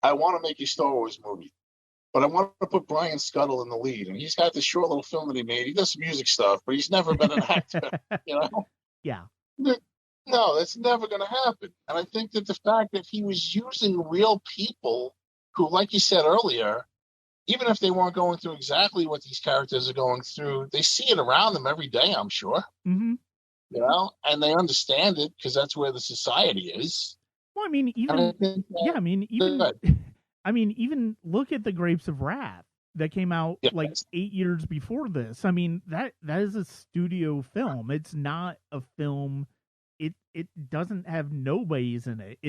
I want to make a Star Wars movie, but I want to put Brian Scuttle in the lead, and he's got this short little film that he made. He does some music stuff, but he's never been an actor. Yeah. No, that's never going to happen. And I think that the fact that he was using real people who, like you said earlier, even if they weren't going through exactly what these characters are going through, they see it around them every day, I'm sure. Mm-hmm. And they understand it because that's where the society is. Well, even look at The Grapes of Wrath that came out 8 years before this. I mean, that is a studio film. It's not a film. It doesn't have nobodies in it.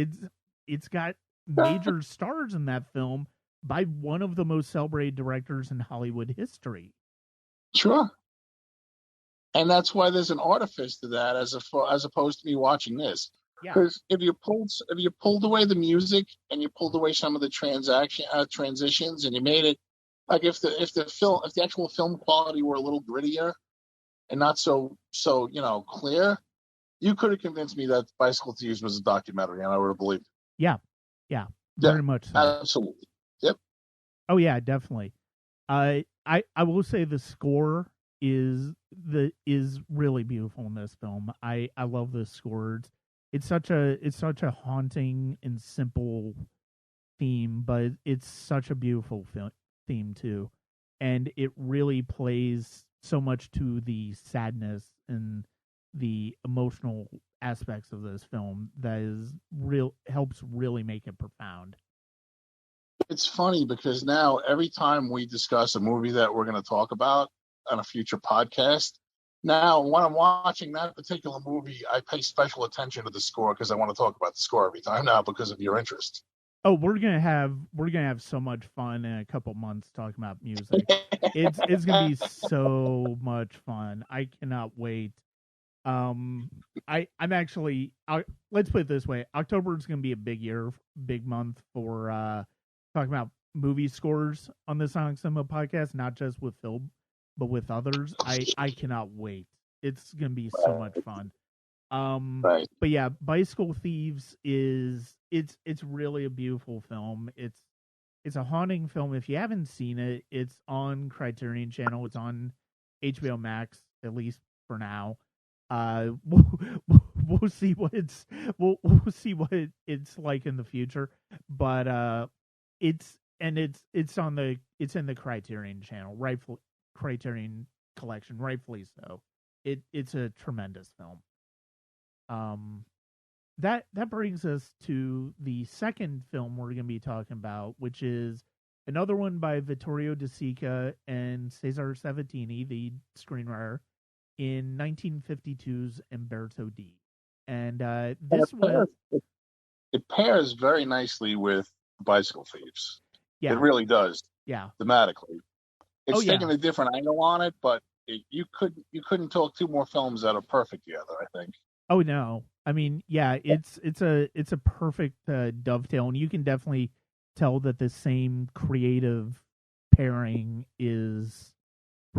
It's got major stars in that film by one of the most celebrated directors in Hollywood history. Sure. And that's why there's an artifice to that as opposed to me watching this. Because if you pulled away the music and you pulled away some of the transitions and you made it Like if the actual film quality were a little grittier and not so clear, you could have convinced me that Bicycle Thieves was a documentary, and I would have believed it. Yeah, yeah, Yeah, very much so. absolutely. Yep. Oh yeah, definitely. I will say the score is really beautiful in this film. I love the score. It's such a haunting and simple theme, but it's such a beautiful theme too, and it really plays so much to the sadness and the emotional aspects of this film that is real helps really make it profound. It's funny because now every time we discuss a movie that we're going to talk about on a future podcast, now when I'm watching that particular movie, I pay special attention to the score because I want to talk about the score every time now because of your interest. Oh, we're gonna have so much fun in a couple months talking about music. It's gonna be so much fun. I cannot wait. Um, I'm actually let's put it this way: October is gonna be a big month for talking about movie scores on the Sonic Cinema podcast, not just with film, but with others. I cannot wait. It's gonna be so much fun. Right. But yeah, Bicycle Thieves it's really a beautiful film. It's a haunting film. If you haven't seen it, it's on Criterion Channel. It's on HBO Max, at least for now. We'll see what we'll see what it's like in the future. But it's in the Criterion Channel, rightful Criterion collection, rightfully so. It's a tremendous film. Um, that brings us to the second film we're going to be talking about, which is another one by Vittorio De Sica and Cesar Sabatini, the screenwriter, in 1952's Umberto D. And And this was, it pairs very nicely with Bicycle Thieves. It yeah, really does yeah, thematically. oh It's yeah, taking a different angle on it, but you couldn't talk two more films that are perfect together. I think. oh no, I mean, yeah, it's a perfect dovetail, and you can definitely tell that the same creative pairing is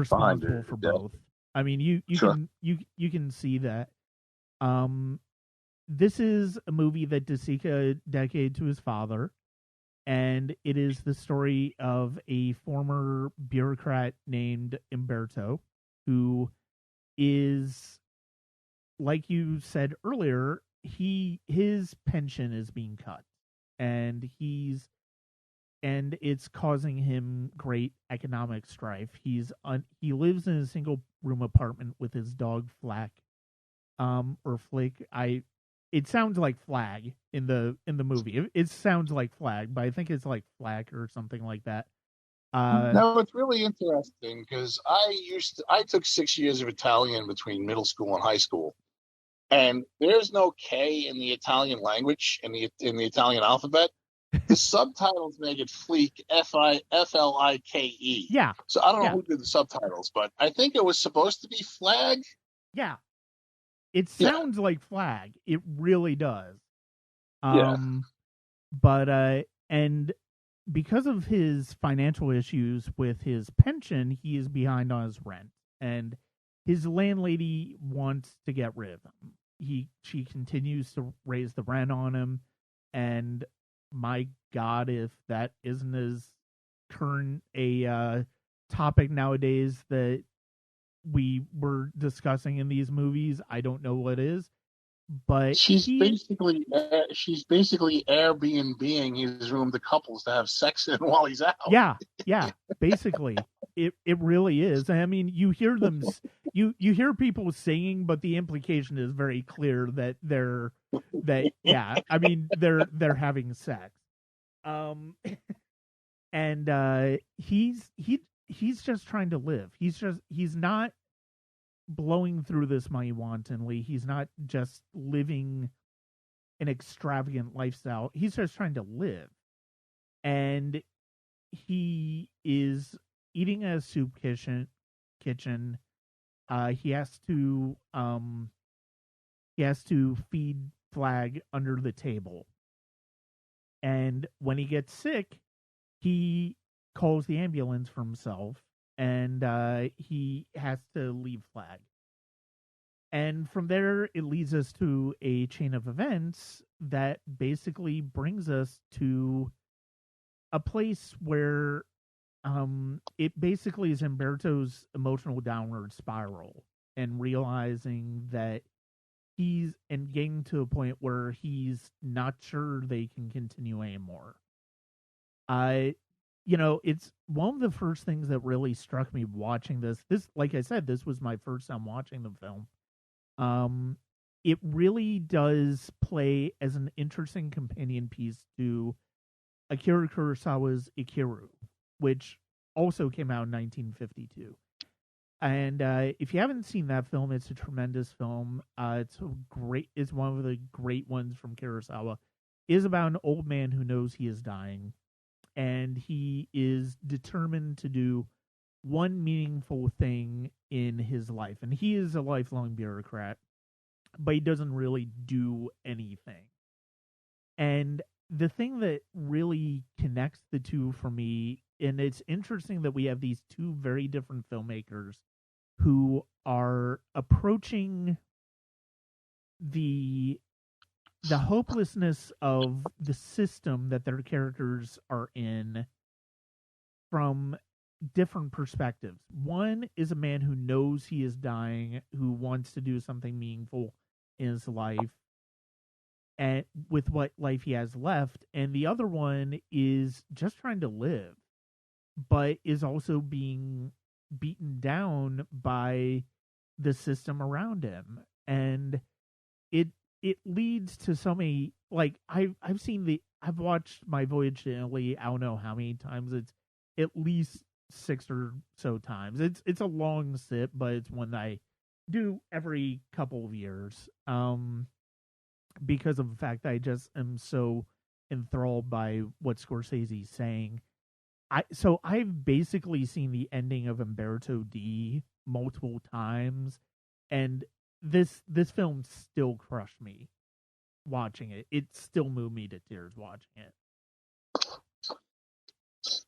Behind responsible it, for yeah, both. I mean, you sure. can you can see that. Um, this is a movie that De Sica dedicated to his father, and it is the story of a former bureaucrat named Umberto, who is, like you said earlier, his pension is being cut, and it's causing him great economic strife. He lives in a single room apartment with his dog Flack, or Flick. It sounds like Flag in the movie. It sounds like Flag, but I think it's like Flack or something like that. Uh, No, it's really interesting because I took 6 years of Italian between middle school and high school, and there's no K in the Italian language in the Italian alphabet. The subtitles make it Fleek, Flike. yeah, So I don't know yeah, who did the subtitles, but I think it was supposed to be Flag. yeah. It Yeah, sounds like Flag. It really does. yeah. Um, but and because of his financial issues with his pension, he is behind on his rent, and his landlady wants to get rid of him. She continues to raise the rent on him, and my God, if that isn't as current a topic nowadays that we were discussing in these movies, I don't know what is. But She's basically Airbnb-ing his room to couples to have sex in while he's out. yeah, yeah, basically, it really is. I mean, you hear them, you hear people singing, but the implication is very clear that yeah, I mean, they're having sex. Um, and he's just trying to live. He's not blowing through this money wantonly. He's not just living an extravagant lifestyle. He's just trying to live. And he is eating at a soup kitchen. He has to feed Flag under the table. And when he gets sick, he calls the ambulance for himself, and he has to leave Flag. And from there, it leads us to a chain of events that basically brings us to a place where it basically is Umberto's emotional downward spiral and realizing that he's and getting to a point where he's not sure they can continue anymore. I, it's one of the first things that really struck me watching this. This, like I said, this was my first time watching the film. It really does play as an interesting companion piece to Akira Kurosawa's Ikiru, which also came out in 1952. And if you haven't seen that film, it's a tremendous film. It's one of the great ones from Kurosawa. It is about an old man who knows he is dying, and he is determined to do one meaningful thing in his life. And he is a lifelong bureaucrat, but he doesn't really do anything. And the thing that really connects the two for me, and it's interesting that we have these two very different filmmakers who are approaching the hopelessness of the system that their characters are in from different perspectives. One is a man who knows he is dying, who wants to do something meaningful in his life and with what life he has left, and the other one is just trying to live, but is also being beaten down by the system around him. And it leads to so many, like, I've watched my Voyage to Italy, I don't know how many times. It's at least 6 or so times. It's a long sit, but it's one that I do every couple of years. Because of the fact that I just am so enthralled by what Scorsese's saying. I've basically seen the ending of Umberto D multiple times, and this film still crushed me watching it. It still moved me to tears watching it.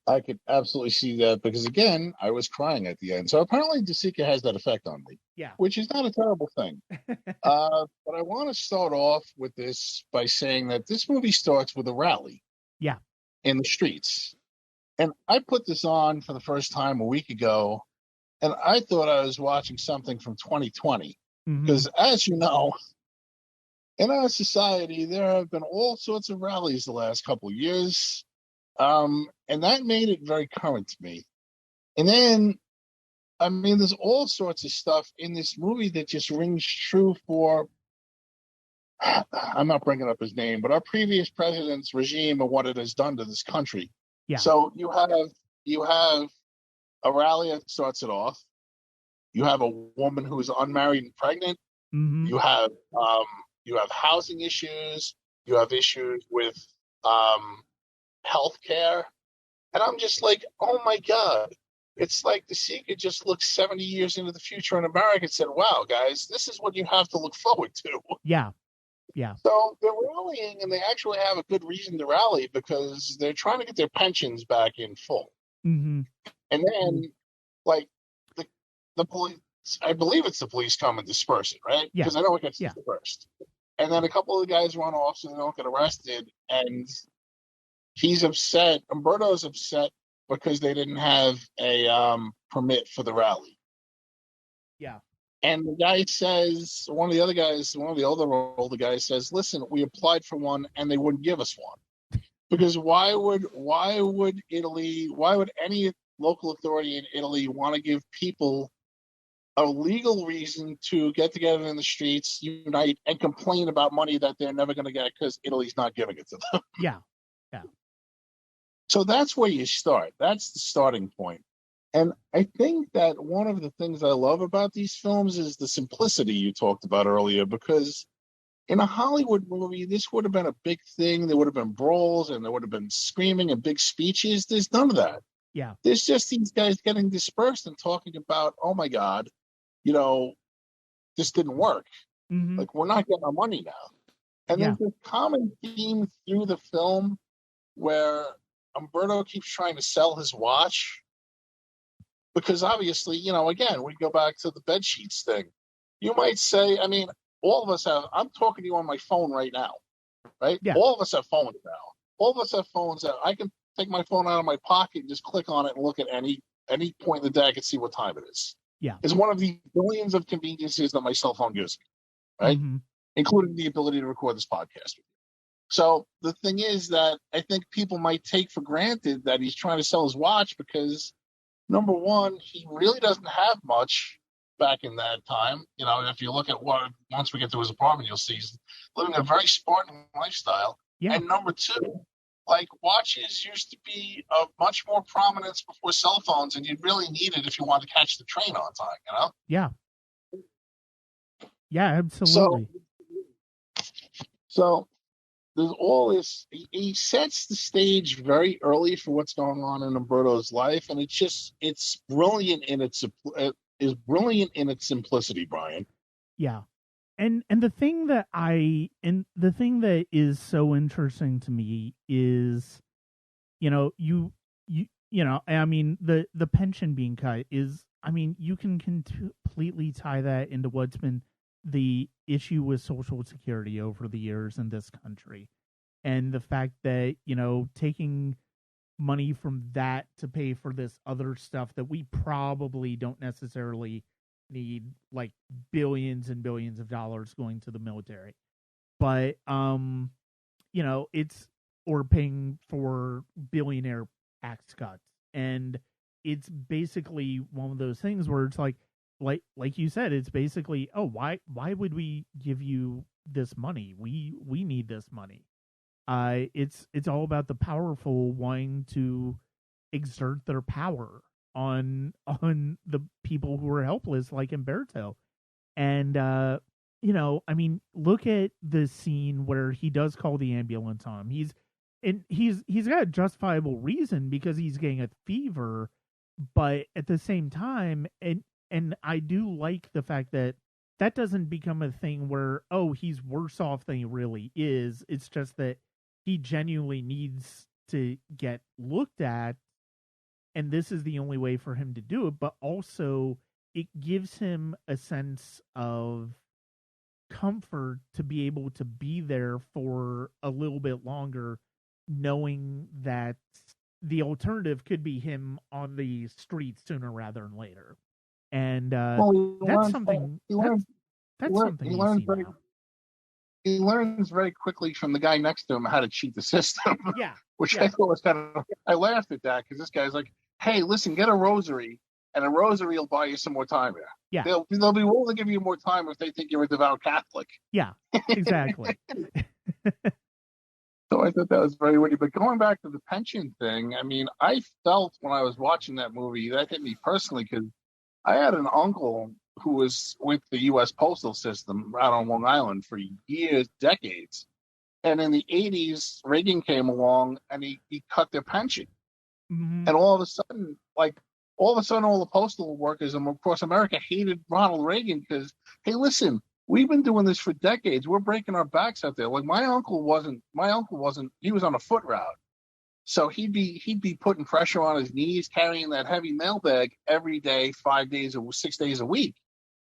I could absolutely see that because, again, I was crying at the end. So apparently De Sica has that effect on me. Yeah. Which is not a terrible thing. But I want to start off with this by saying that this movie starts with a rally. Yeah. In the streets. And I put this on for the first time a week ago, and I thought I was watching something from 2020. Because, as you know, in our society, there have been all sorts of rallies the last couple of years. And that made it very current to me. And then, I mean, there's all sorts of stuff in this movie that just rings true for, I'm not bringing up his name, but our previous president's regime and what it has done to this country. Yeah. So you have a rally that starts it off. You have a woman who is unmarried and pregnant. Mm-hmm. You have housing issues. You have issues with healthcare, and I'm just like, oh my God! It's like De Sica just looked 70 years into the future in America and said, "Wow, guys, this is what you have to look forward to." Yeah, yeah. So they're rallying, and they actually have a good reason to rally because they're trying to get their pensions back in full. Mm-hmm. And then, like, the police, I believe it's the police come and disperse it, right? Yeah. Because I know it gets dispersed. And then a couple of the guys run off so they don't get arrested, and he's upset. Umberto's upset because they didn't have a permit for the rally. Yeah. And the guy says, one of the older guys says, listen, we applied for one and they wouldn't give us one. Because why would any local authority in Italy want to give people a legal reason to get together in the streets, unite, and complain about money that they're never going to get because Italy's not giving it to them? Yeah. Yeah. So that's where you start. That's the starting point. And I think that one of the things I love about these films is the simplicity you talked about earlier, because in a Hollywood movie, this would have been a big thing. There would have been brawls and there would have been screaming and big speeches. There's none of that. Yeah. There's just these guys getting dispersed and talking about, oh my God, this didn't work. Mm-hmm. Like, we're not getting our money now. And there's this common theme through the film where Umberto keeps trying to sell his watch because obviously, again, we go back to the bed sheets thing. You might say, I mean, all of us have. I'm talking to you on my phone right now, right? Yeah. All of us have phones now. All of us have phones that I can take my phone out of my pocket and just click on it and look at any point in the day. I can see what time it is. Yeah. It's one of the billions of conveniences that my cell phone gives me, right? Mm-hmm. Including the ability to record this podcast with you. So the thing is that I think people might take for granted that he's trying to sell his watch because, number one, he really doesn't have much back in that time. If you look at once we get to his apartment, you'll see he's living a very Spartan lifestyle. Yeah. And number two, like, watches used to be of much more prominence before cell phones, and you'd really need it if you wanted to catch the train on time, Yeah. Yeah, absolutely. So there's all this. He sets the stage very early for what's going on in Umberto's life, and it's brilliant in its simplicity, Brian. Yeah. And the thing that is so interesting to me is, I mean, the pension being cut is, I mean, you can completely tie that into what's been the issue with Social Security over the years in this country. And the fact that, taking money from that to pay for this other stuff that we probably don't necessarily need, like billions and billions of dollars going to the military. But, it's, or paying for billionaire tax cuts. And it's basically one of those things where it's like you said, it's basically, oh, why would we give you this money? We need this money. It's all about the powerful wanting to exert their power on the people who are helpless, like Umberto. And I mean, look at the scene where he does call the ambulance on him. He's got a justifiable reason because he's getting a fever, but at the same time, and I do like the fact that doesn't become a thing where, oh, he's worse off than he really is. It's just that he genuinely needs to get looked at, and this is the only way for him to do it. But also, it gives him a sense of comfort to be able to be there for a little bit longer, knowing that the alternative could be him on the streets sooner rather than later. And that's something. That's something you see now. He learns very quickly from the guy next to him how to cheat the system. Yeah. Which I thought was kind of. I laughed at that because this guy's like, "Hey, listen, get a rosary, and a rosary will buy you some more time here. Yeah. They'll be willing to give you more time if they think you're a devout Catholic." Yeah. Exactly. So I thought that was very witty. But going back to the pension thing, I mean, I felt when I was watching that movie that hit me personally because I had an uncle who was with the U.S. Postal System out on Long Island for years, decades. And in the 80s, Reagan came along and he cut their pension. Mm-hmm. And all of a sudden, all the postal workers across America hated Ronald Reagan because, hey, listen, we've been doing this for decades. We're breaking our backs out there. Like my uncle wasn't, he was on a foot route. So he'd be putting pressure on his knees, carrying that heavy mail bag every day, 6 days a week.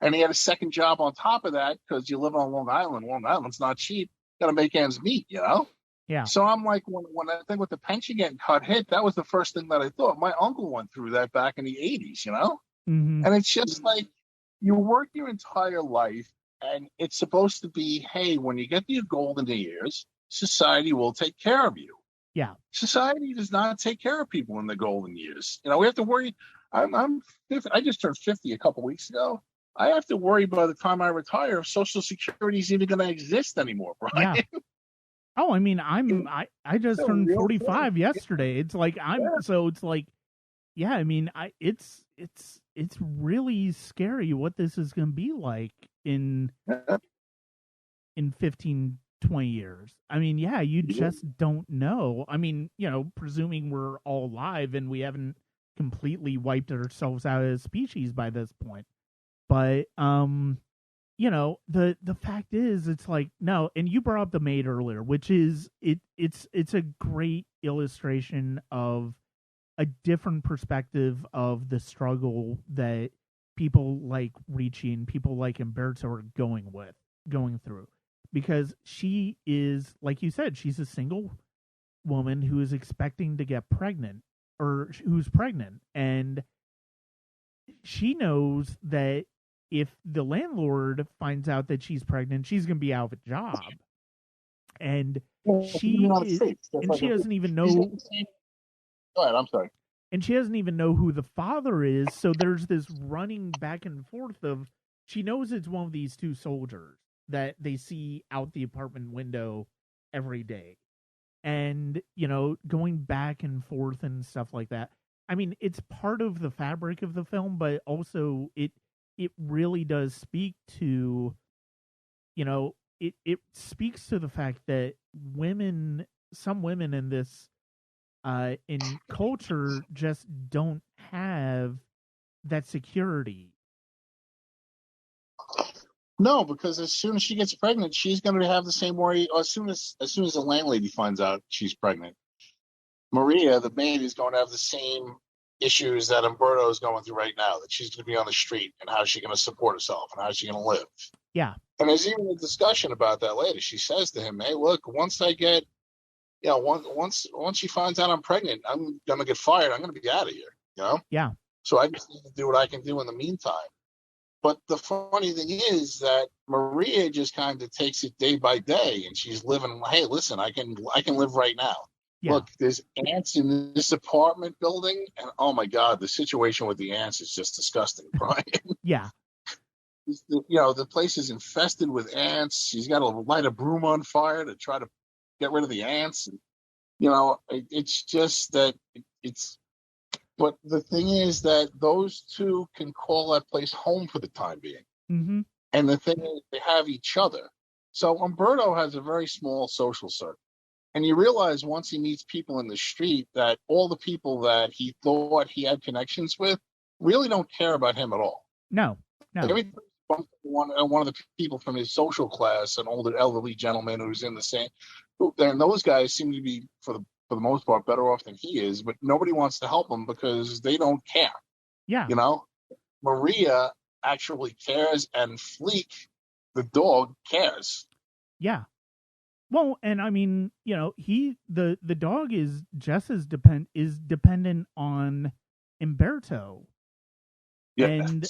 And he had a second job on top of that because you live on Long Island. Long Island's not cheap. Got to make ends meet, Yeah. So I'm like, when I think with the pension getting cut hit, that was the first thing that I thought. My uncle went through that back in the 80s, Mm-hmm. And it's just like you work your entire life, and it's supposed to be, hey, when you get to your golden years, society will take care of you. Yeah. Society does not take care of people in the golden years. We have to worry. I'm 50, I just turned 50 a couple weeks ago. I have to worry by the time I retire if Social Security is even going to exist anymore, Brian. Yeah. Oh, I mean, I just turned 45 yesterday. It's like so it's like, yeah, I mean, it's really scary what this is going to be like in 15, 20 years. I mean, yeah, you just don't know. I mean, presuming we're all alive and we haven't completely wiped ourselves out as a species by this point. But the fact is, it's like, no, and you brought up the maid earlier, which is it's a great illustration of a different perspective of the struggle that people like Ricci and people like Umberto are going through. Because she is, like you said, she's a single woman who is expecting to get pregnant, or who's pregnant, and she knows that if the landlord finds out that she's pregnant, she's going to be out of a job, and she doesn't even know. Go ahead. I'm sorry. And she doesn't even know who the father is. So there's this running back and forth of, she knows it's one of these two soldiers that they see out the apartment window every day, and going back and forth and stuff like that. I mean, it's part of the fabric of the film, but also it really does speak to, it speaks to the fact that some women in this, in culture, just don't have that security. No, because as soon as she gets pregnant, she's going to have the same worry. Or as soon as the landlady finds out she's pregnant, Maria, the maid, is going to have the same issues that Umberto is going through right now. That she's going to be on the street, and how's she going to support herself, and how's she going to live? Yeah. And there's even a discussion about that later. She says to him, "Hey, look, once I get, once she finds out I'm pregnant, I'm going to get fired. I'm going to be out of here." Yeah. So I just need to do what I can do in the meantime. But the funny thing is that Maria just kind of takes it day by day, and she's living. Hey, listen, I can live right now. Yeah. Look, there's ants in this apartment building, and oh my God, the situation with the ants is just disgusting, Brian. Yeah. The place is infested with ants. She's got to light a broom on fire to try to get rid of the ants. And, it's just that it's. But the thing is that those two can call that place home for the time being. Mm-hmm. And the thing is, they have each other. So Umberto has a very small social circle. And you realize once he meets people in the street that all the people that he thought he had connections with really don't care about him at all. No. Like one of the people from his social class, an older elderly gentleman who's in the same. And those guys seem to be, for the most part, better off than he is, but nobody wants to help him because they don't care. Yeah. Maria actually cares, and Fleek, the dog, cares. Yeah. Well, and I mean, the dog is just as dependent on Umberto. Yes. And,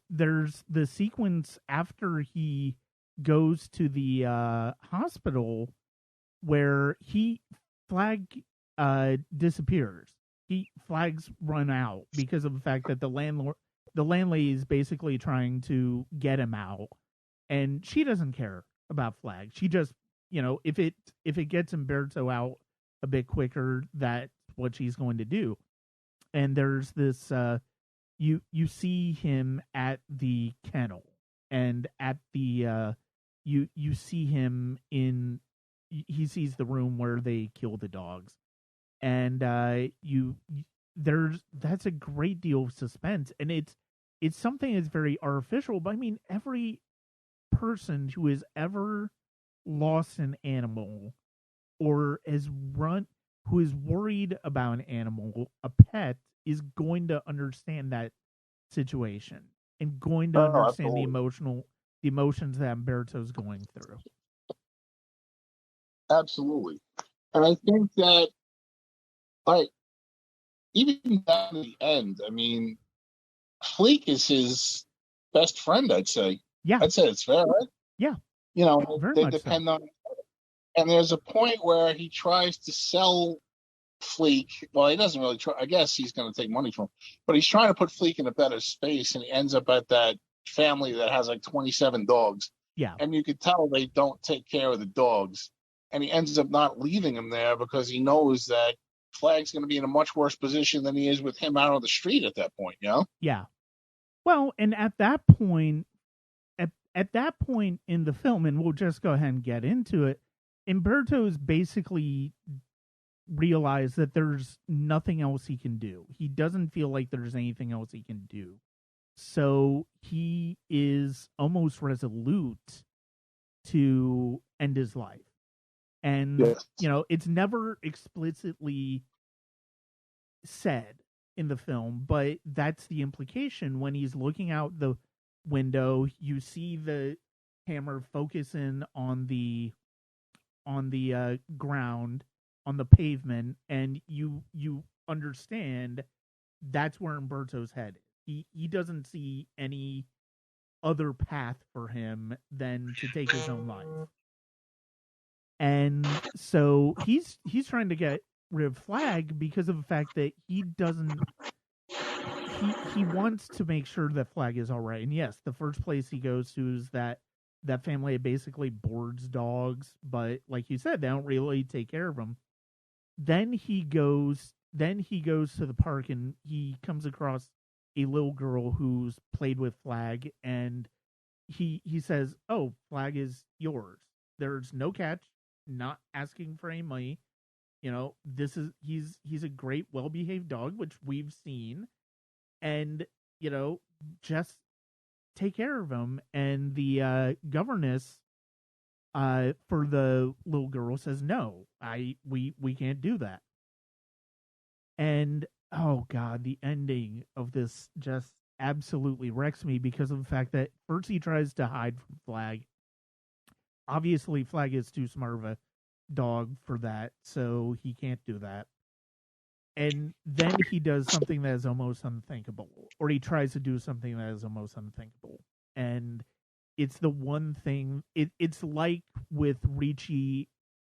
there's the sequence after he goes to the hospital where Flag disappears. Flags run out because of the fact that the landlady is basically trying to get him out, and she doesn't care about Flag. She just, if it gets Umberto out a bit quicker, that's what she's going to do. And there's this you see him at the kennel, and at the you see him in. He sees the room where they kill the dogs, and that's a great deal of suspense, and it's something that's very artificial. But I mean, every person who has ever lost an animal, or who is worried about an animal, a pet, is going to understand that situation and going to understand the emotions that Umberto's going through. Absolutely. And I think that, like, even down to the end, I mean, Fleek is his best friend, I'd say. Yeah. I'd say it's fair, right? Yeah. They depend on each other. And there's a point where he tries to sell Fleek. Well, he doesn't really try. I guess he's going to take money from him. But he's trying to put Fleek in a better space, and he ends up at that family that has like 27 dogs. Yeah. And you could tell they don't take care of the dogs. And he ends up not leaving him there because he knows that Flag's going to be in a much worse position than he is with him out on the street at that point, Yeah. Well, and at that point in the film, and we'll just go ahead and get into it, Umberto's basically realized that there's nothing else he can do. He doesn't feel like there's anything else he can do. so he is almost resolute to end his life. And, Yes. it's never explicitly said in the film, but that's the implication. When he's looking out the window, you see the hammer focus in on the ground, on the pavement, and you understand that's where Umberto's head is. He doesn't see any other path for him than to take his own life. And so he's trying to get rid of Flag because of the fact that he doesn't he wants to make sure that Flag is all right. And yes, the first place he goes to is that family basically boards dogs, but like you said, they don't really take care of them. Then he goes to the park, and he comes across a little girl who's played with Flag, and he says, "Oh, Flag is yours. There's no catch. Not asking for any money. This is he's a great, well-behaved dog, which we've seen, and just take care of him." And the governess for the little girl says, "No, we can't do that." And oh god, the ending of this just absolutely wrecks me because of the fact that first he tries to hide from Flag. Obviously, Flag is too smart of a dog for that, so he can't do that. And then he does something that is almost unthinkable, or he tries to do something that is almost unthinkable. And it's the one thing, it's like with Ricci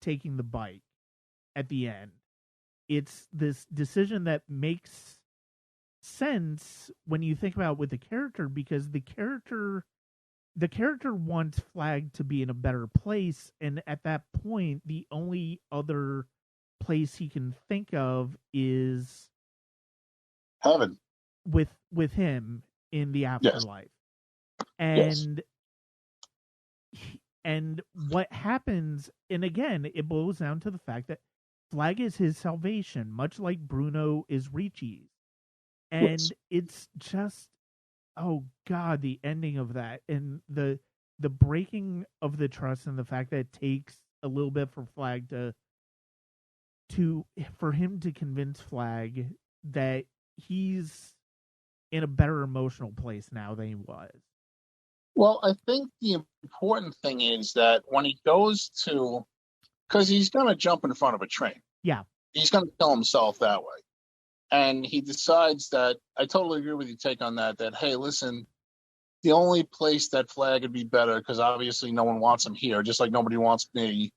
taking the bike at the end. It's this decision that makes sense when you think about it with the character, because the character wants Flag to be in a better place, and at that point the only other place he can think of is Heaven. with him in the afterlife. Yes. And what happens, and again, it boils down to the fact that Flag is his salvation, much like Bruno is Ricci's. And it's just, oh god, the ending of that, and the breaking of the trust, and the fact that it takes a little bit for Flag for him to convince Flag that he's in a better emotional place now than he was. Well, I think the important thing is that when he goes to, because he's going to jump in front of a train. Yeah. He's going to kill himself that way. And he decides that, I totally agree with your take on that, hey, listen, the only place that Flag would be better, because obviously no one wants him here, just like nobody wants me.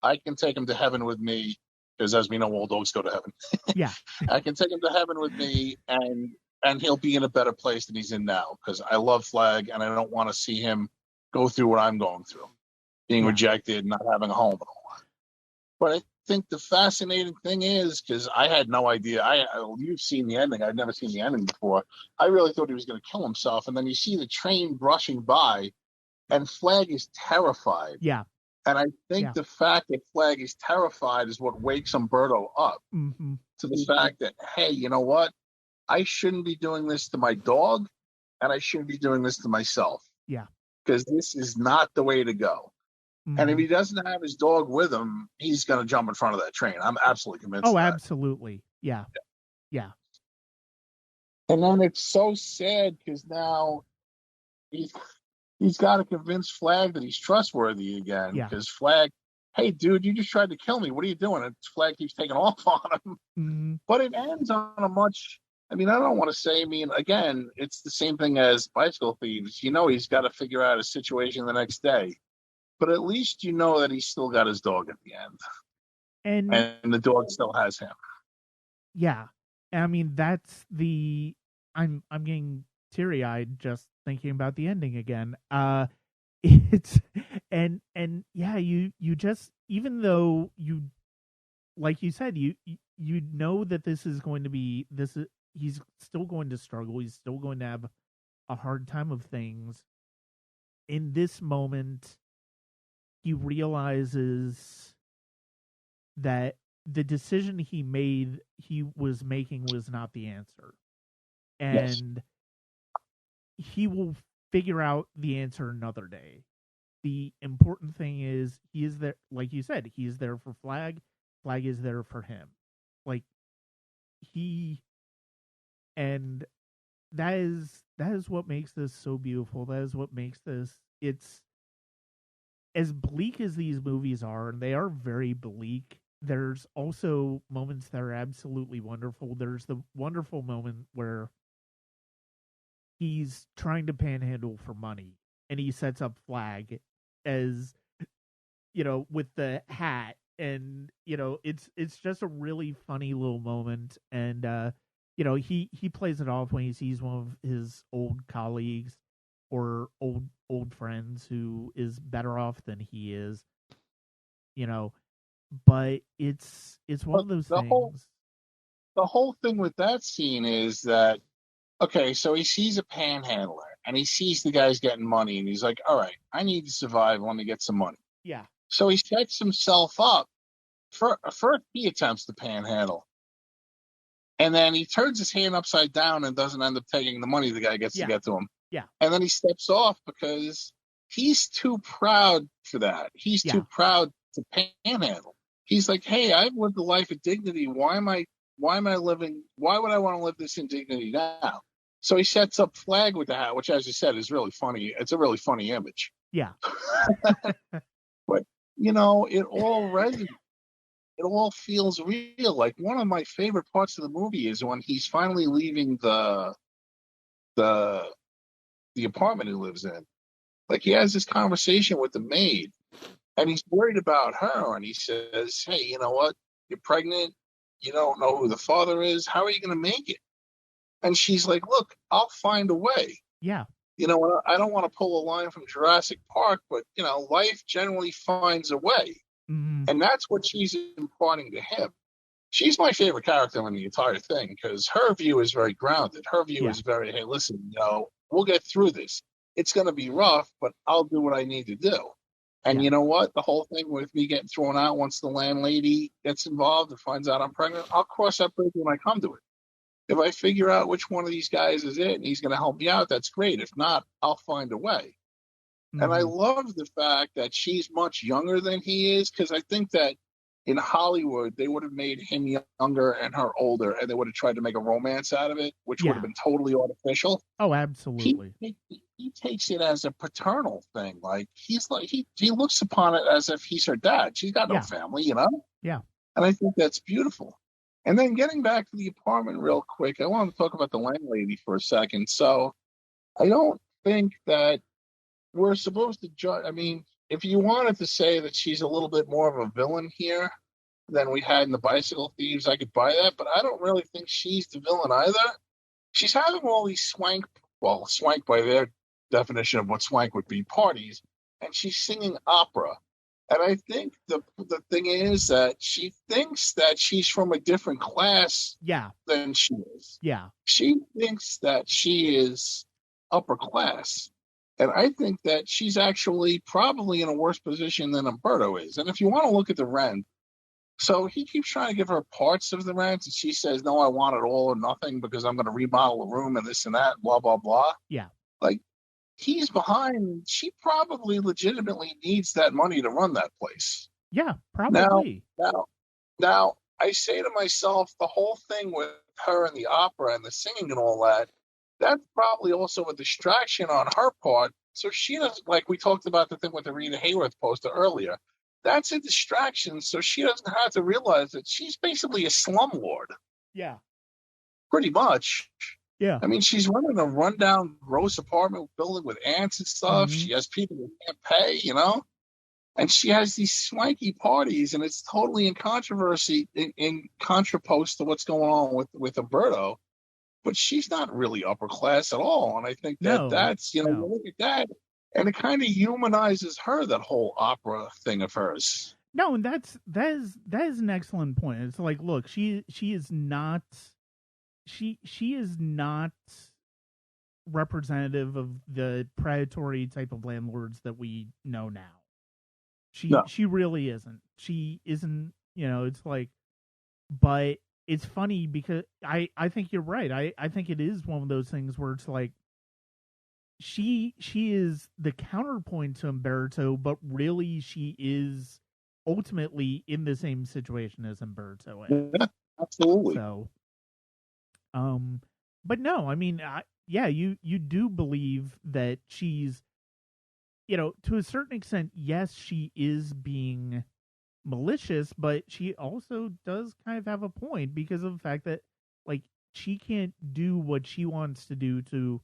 I can take him to heaven with me, because as we know, all dogs go to heaven. Yeah. I can take him to heaven with me, and he'll be in a better place than he's in now, because I love Flag, and I don't want to see him go through what I'm going through, being rejected, not having a home and all that. But I think the fascinating thing is, because I had no idea, you've seen the ending, I'd never seen the ending before. I really thought he was going to kill himself, and then you see the train brushing by, and Flag is terrified. Yeah. And I think the fact that Flag is terrified is what wakes Umberto up to the fact that, hey, you know what? I shouldn't be doing this to my dog, and I shouldn't be doing this to myself. Yeah. Because this is not the way to go. And if he doesn't have his dog with him, he's going to jump in front of that train. I'm absolutely convinced of that. Absolutely. Yeah. Yeah. And then it's so sad because now he's got to convince Flag that he's trustworthy again. Because Flag, hey, dude, you just tried to kill me. What are you doing? And Flag keeps taking off on him. But it ends on a much... I mean, I don't want to say, again, it's the same thing as Bicycle Thieves. He's got to figure out a situation the next day. But at least you know that he's still got his dog at the end. And the dog still has him. Yeah. I mean, that's the... I'm getting teary-eyed just thinking about the ending again. It's... And yeah, you just... Even though you... Like you said, you know that this is going to be... He's still going to struggle. He's still going to have a hard time of things. In this moment, he realizes that the decision he was making was not the answer. And he will figure out the answer another day. The important thing is he is there, like you said, he is there for Flag. Flag is there for him. Like he, and that is what makes this so beautiful. That is what makes this. It's as bleak as these movies are, and they are very bleak. There's also moments that are absolutely wonderful. There's the wonderful moment where he's trying to panhandle for money, and he sets up Flag as, with the hat, and it's just a really funny little moment. And he plays it off when he sees one of his old colleagues or old friends who is better off than he is, but it's one of those things. The whole thing with that scene is that, okay, so he sees a panhandler and he sees the guy's getting money and he's like, all right, I need to survive. I want to get some money. Yeah. So he sets himself up. First, he attempts to panhandle. And then he turns his hand upside down and doesn't end up taking the money the guy gets to get to him. Yeah. And then he steps off because he's too proud for that. He's too proud to panhandle. He's like, hey, I've lived a life of dignity. Why would I want to live this indignity now? So he sets up Flag with the hat, which, as you said, is really funny. It's a really funny image. Yeah. But, it all resonates. It all feels real. Like, one of my favorite parts of the movie is when he's finally leaving the apartment he lives in. Like, he has this conversation with the maid, and he's worried about her, and he says, hey, you know what? You're pregnant. You don't know who the father is. How are you going to make it? And she's like, look, I'll find a way. Yeah. I don't want to pull a line from Jurassic Park, but, life generally finds a way. Mm-hmm. And that's what she's imparting to him. She's my favorite character in the entire thing because her view is very grounded. Her view is very, hey, listen, we'll get through this. It's going to be rough, but I'll do what I need to do. And you know what? The whole thing with me getting thrown out once the landlady gets involved and finds out I'm pregnant, I'll cross that bridge when I come to it. If I figure out which one of these guys is it and he's going to help me out, that's great. If not, I'll find a way. Mm-hmm. And I love the fact that she's much younger than he is, because I think that in Hollywood, they would have made him younger and her older, and they would have tried to make a romance out of it, which would have been totally artificial. Oh, absolutely. He takes it as a paternal thing. Like, he's like, he looks upon it as if he's her dad. She's got no family, Yeah. And I think that's beautiful. And then getting back to the apartment real quick, I want to talk about the landlady for a second. So I don't think that we're supposed to judge. I mean, if you wanted to say that she's a little bit more of a villain here than we had in the Bicycle Thieves, I could buy that, but I don't really think she's the villain either. She's having all these swank by their definition of what swank would be, parties, and she's singing opera. And I think the thing is that she thinks that she's from a different class than she is. Yeah. She thinks that she is upper class. And I think that she's actually probably in a worse position than Umberto is. And if you want to look at the rent, so he keeps trying to give her parts of the rent, and she says, no, I want it all or nothing because I'm going to remodel the room and this and that, blah, blah, blah. Yeah. Like, he's behind. She probably legitimately needs that money to run that place. Yeah, probably. Now, I say to myself, the whole thing with her and the opera and the singing and all that, that's probably also a distraction on her part. So she doesn't, like we talked about the thing with the Rita Hayworth poster earlier, that's a distraction. So she doesn't have to realize that she's basically a slumlord. Yeah. Pretty much. Yeah. I mean, she's running a rundown, gross apartment building with ants and stuff. Mm-hmm. She has people who can't pay, and she has these swanky parties, and it's totally in controversy, in contrapost to what's going on with Umberto. But she's not really upper class at all. And I think that's, you look at that, and it kind of humanizes her, that whole opera thing of hers. No, and that is an excellent point. It's like, look, she is not representative of the predatory type of landlords that we know now. She really isn't. She isn't, it's like, but it's funny because I think you're right. I think it is one of those things where it's like, she is the counterpoint to Umberto, but really she is ultimately in the same situation as Umberto is. Yeah, absolutely. So, um, but no, I mean, yeah, you do believe that she's, to a certain extent, yes, she is being malicious, but she also does kind of have a point because of the fact that, like, she can't do what she wants to do to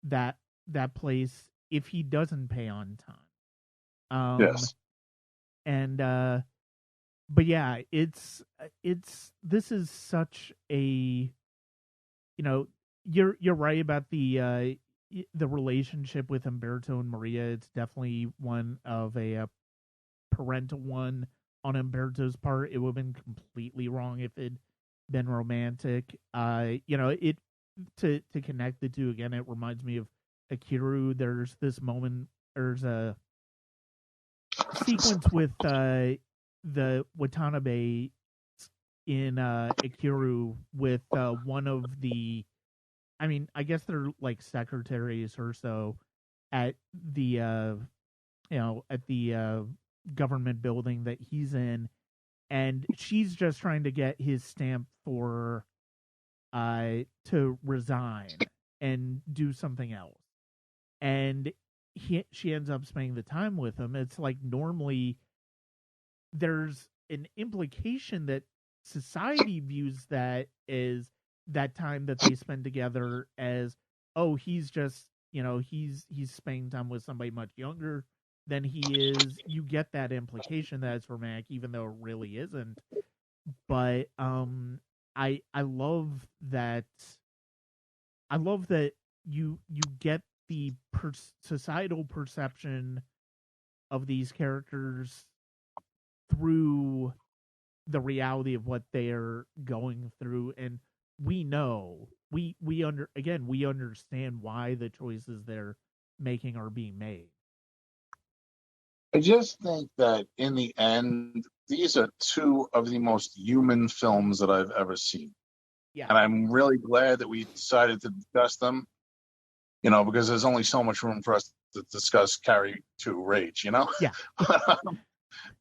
that that place if he doesn't pay on time. Yes. And but yeah, it's this is such a, you're right about the relationship with Umberto and Maria. It's definitely one of a parental one on Umberto's part. It would have been completely wrong if it'd been romantic. It to connect the two again, it reminds me of Akiru. There's this moment, there's a sequence with the Watanabe in Akiru with one of the, I mean, I guess they're like secretaries or so at the at the government building that he's in, and she's just trying to get his stamp for to resign and do something else. And she ends up spending the time with him. It's like normally there's an implication that society views that as that time that they spend together as, oh, he's just, he's spending time with somebody much younger than he is. You get that implication that it's romantic, even though it really isn't. But I love that. I love that you get the societal perception of these characters through the reality of what they're going through, and we know we understand why the choices they're making are being made. I just think that in the end, these are two of the most human films that I've ever seen. Yeah. And I'm really glad that we decided to discuss them, because there's only so much room for us to discuss Carrie 2 Rage, Yeah.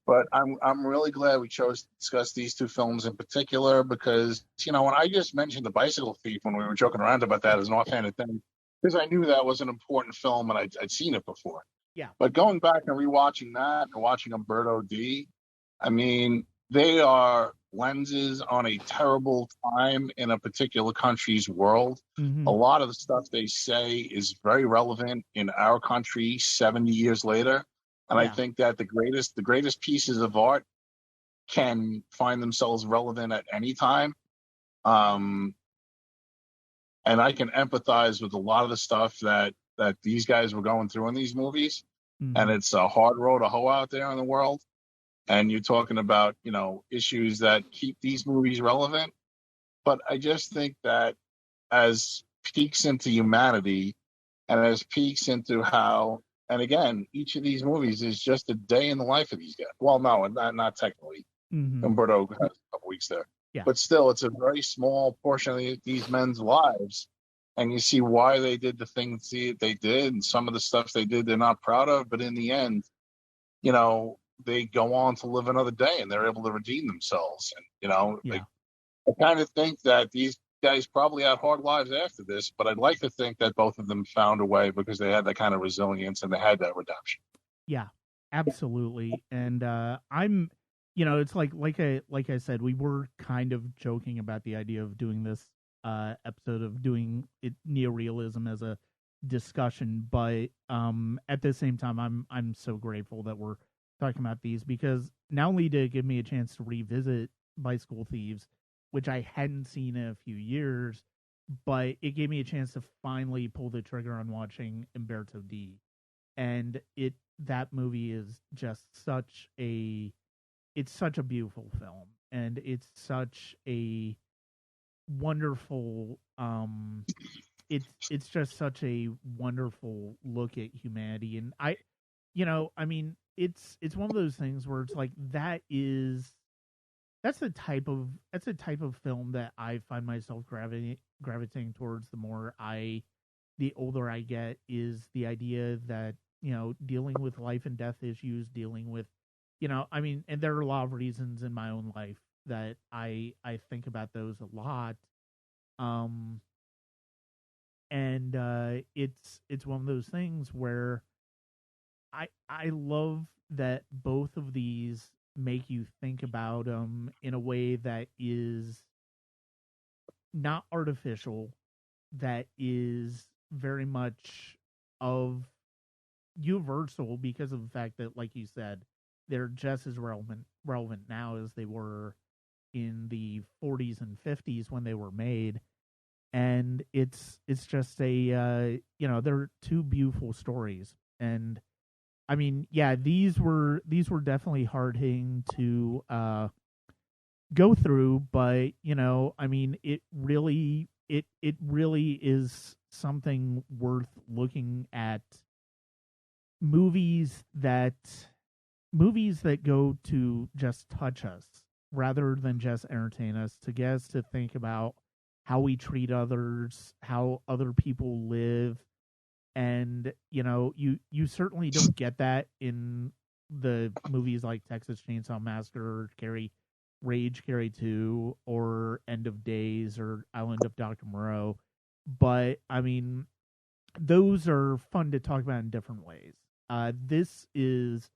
But I'm really glad we chose to discuss these two films in particular because, when I just mentioned The Bicycle Thief when we were joking around about that as an offhanded thing, because I knew that was an important film and I'd seen it before. Yeah. But going back and rewatching that and watching Umberto D, I mean, they are lenses on a terrible time in a particular country's world. Mm-hmm. A lot of the stuff they say is very relevant in our country 70 years later. And I think that the greatest pieces of art can find themselves relevant at any time. And I can empathize with a lot of the stuff that these guys were going through in these movies. Mm-hmm. And it's a hard road to hoe out there in the world. And you're talking about, issues that keep these movies relevant. But I just think that as peeks into humanity and as peeks into how, and again, each of these movies is just a day in the life of these guys. Well, no, not technically. Mm-hmm. Umberto has a couple weeks there. Yeah. But still, it's a very small portion of these men's lives. And you see why they did the things they did and some of the stuff they did they're not proud of. But in the end, they go on to live another day and they're able to redeem themselves. And, I kind of think that these guys probably had hard lives after this, but I'd like to think that both of them found a way because they had that kind of resilience and they had that redemption. Yeah, absolutely. And I'm, it's like I said, we were kind of joking about the idea of doing this episode of doing it neorealism as a discussion, but at the same time, I'm so grateful that we're talking about these because not only did it give me a chance to revisit Bicycle Thieves, which I hadn't seen in a few years, but it gave me a chance to finally pull the trigger on watching Umberto D. And that movie is just such a beautiful film, and it's such a wonderful it's just such a wonderful look at humanity. And I mean, it's one of those things where it's like that's the type of film that I find myself gravitating towards the more I the older I get is the idea that, dealing with life and death issues, dealing with, I mean, and there are a lot of reasons in my own life that I think about those a lot. Um, and it's one of those things where I love that both of these make you think about them in a way that is not artificial, that is very much of universal because of the fact that, like you said, they're just as relevant now as they were in the 40s and 50s when they were made. And it's just a they're two beautiful stories. And I mean, yeah, these were definitely hard hitting to go through, but I mean, it really is something worth looking at. movies that Movies that go to just touch us rather than just entertain us, to get us to think about how we treat others, how other people live. And you certainly don't get that in the movies like Texas Chainsaw Massacre, or Carrie 2, or End of Days, or Island of Dr. Moreau. But I mean, those are fun to talk about in different ways. This is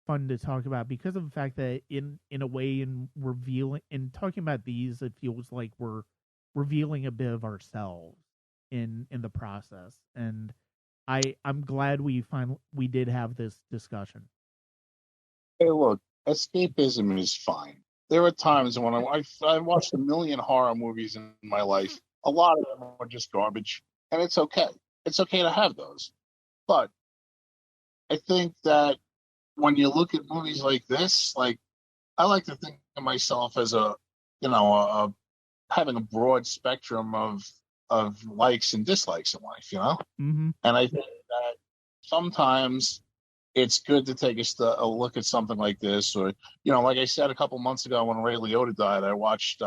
fun to talk about because of the fact that in a way, in talking about these, it feels like we're revealing a bit of ourselves in the process. And I'm glad we did have this discussion. Hey, look, escapism is fine. There are times when I watched a million horror movies in my life. A lot of them are just garbage, and it's okay. It's okay to have those. But I think that when you look at movies like this, like I like to think of myself as having a broad spectrum of likes and dislikes in life, Mm-hmm. And I think that sometimes it's good to take a look at something like this, or like I said a couple months ago when Ray Liotta died, I watched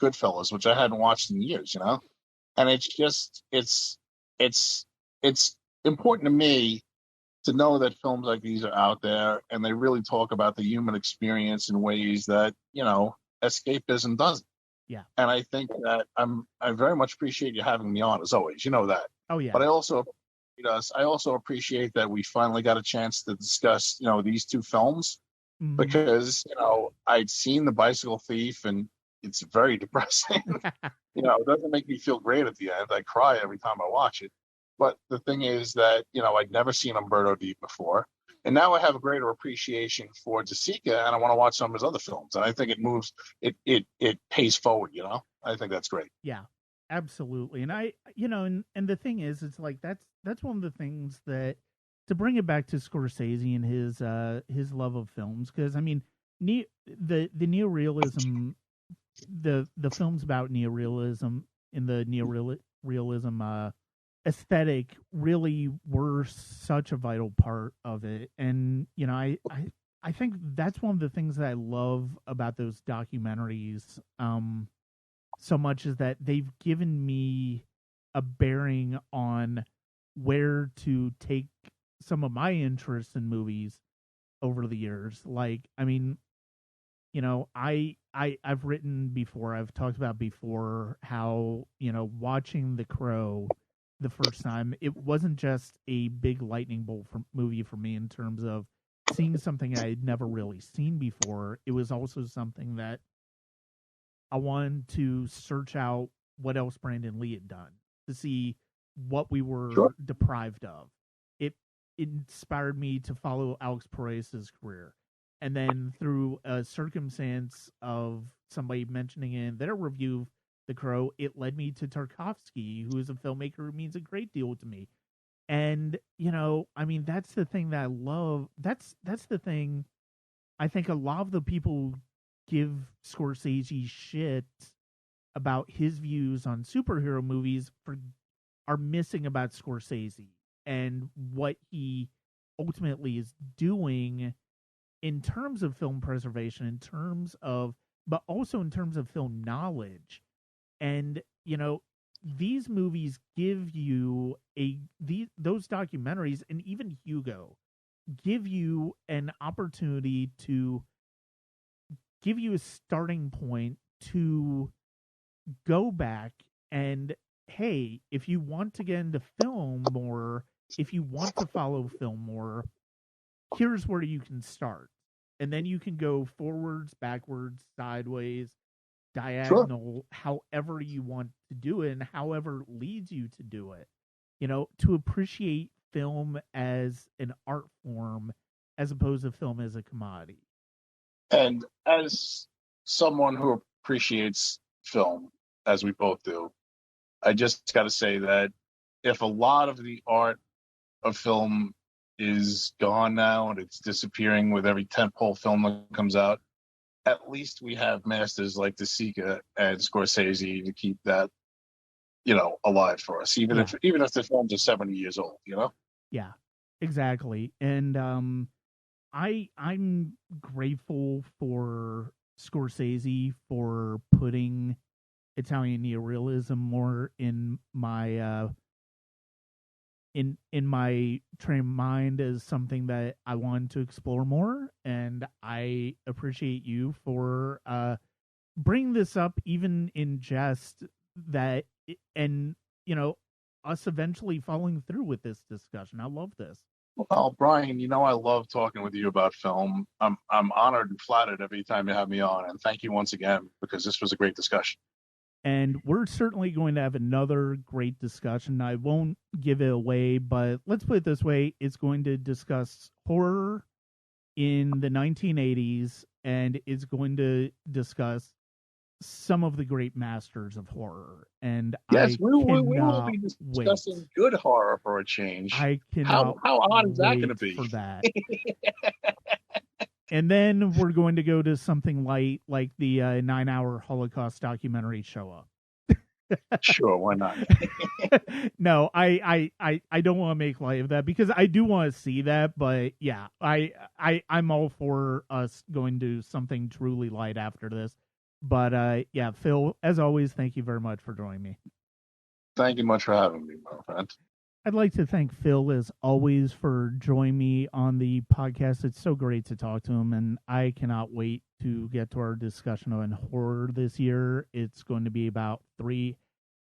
Goodfellas, which I hadn't watched in years, and it's important to me to know that films like these are out there and they really talk about the human experience in ways that escapism doesn't. Yeah. And I think that I very much appreciate you having me on, as always. You know that. Oh yeah. But I also appreciate that we finally got a chance to discuss these two films, Mm-hmm. because I'd seen The Bicycle Thief, and it's very depressing. It doesn't make me feel great at the end. I cry every time I watch it. But the thing is that I'd never seen Umberto D before, and now I have a greater appreciation for De Sica, and I want to watch some of his other films. And I think it pays forward. I think that's great. Yeah, absolutely. And and the thing is, it's like that's one of the things that, to bring it back to Scorsese and his love of films, because I mean, the neorealism, the films about neorealism, in the neorealism aesthetic, really were such a vital part of it. And I think that's one of the things that I love about those documentaries so much, is that they've given me a bearing on where to take some of my interests in movies over the years. Like, I mean, I've written before, I've talked about before how, watching The Crow the first time, it wasn't just a big lightning bolt movie for me in terms of seeing something I had never really seen before. It was also something that I wanted to search out what else Brandon Lee had done, to see what we were deprived of. It inspired me to follow Alex Proyas' career. And then through a circumstance of somebody mentioning in their review of The Crow, it led me to Tarkovsky, who is a filmmaker who means a great deal to me. And, I mean, that's the thing that I love. That's the thing I think a lot of the people give Scorsese shit about his views on superhero movies are missing about Scorsese and what he ultimately is doing in terms of film preservation, but also in terms of film knowledge. And, these movies give you those documentaries, and even Hugo give you an opportunity to give you a starting point to go back and, hey, if you want to get into film more, if you want to follow film more, here's where you can start. And then you can go forwards, backwards, sideways, diagonal, however you want to do it and however leads you to do it. To appreciate film as an art form as opposed to film as a commodity. And as someone who appreciates film, as we both do, I just got to say that if a lot of the art of film is gone now and it's disappearing with every tentpole film that comes out, at least we have masters like De Sica and Scorsese to keep that, alive for us, even if the films are 70 years old, Yeah, exactly. And I'm grateful for Scorsese for putting Italian neorealism more in my in my train of mind as something that I wanted to explore more, and I appreciate you for bringing this up, even in jest, and us eventually following through with this discussion. I love this. Well, Brian, I love talking with you about film. I'm honored and flattered every time you have me on, and thank you once again, because this was a great discussion. And we're certainly going to have another great discussion. I won't give it away, but let's put it this way. It's going to discuss horror in the 1980s, and it's going to discuss some of the great masters of horror. And yes, we will be discussing good horror for a change. I cannot how odd is that going to be? For that. And then we're going to go to something light, like the 9-hour Holocaust documentary Show Up. Sure, why not? No, I don't want to make light of that because I do want to see that, but yeah, I'm all for us going to something truly light after this. But yeah, Phil, as always, thank you very much for joining me. Thank you much for having me, my friend. I'd like to thank Phil, as always, for joining me on the podcast. It's so great to talk to him, and I cannot wait to get to our discussion on horror this year. It's going to be about 3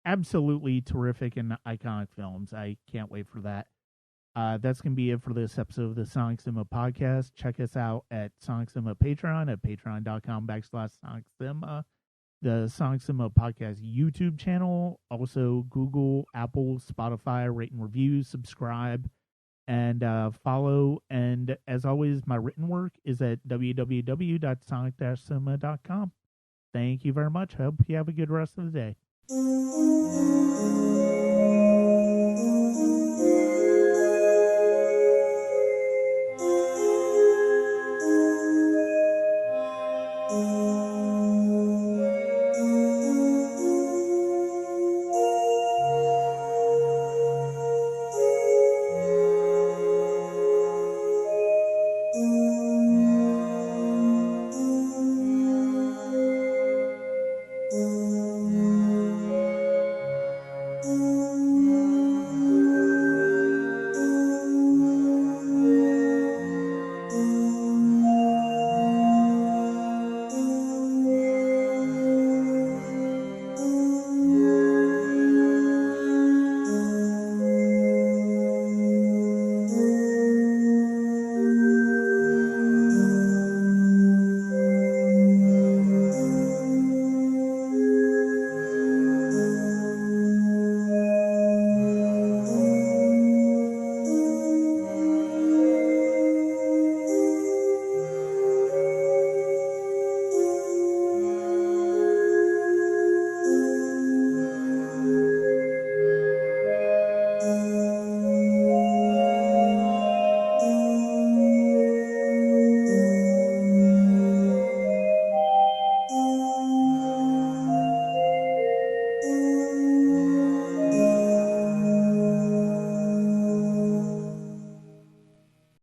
absolutely terrific and iconic films. I can't wait for that. That's going to be it for this episode of the Sonic Cinema Podcast. Check us out at Sonic Cinema Patreon at patreon.com/Sonic Cinema. The Sonic Cinema Podcast YouTube channel, also Google, Apple, Spotify, rate and review, subscribe, and follow. And as always, my written work is at www.sonic-cinema.com. Thank you very much. Hope you have a good rest of the day.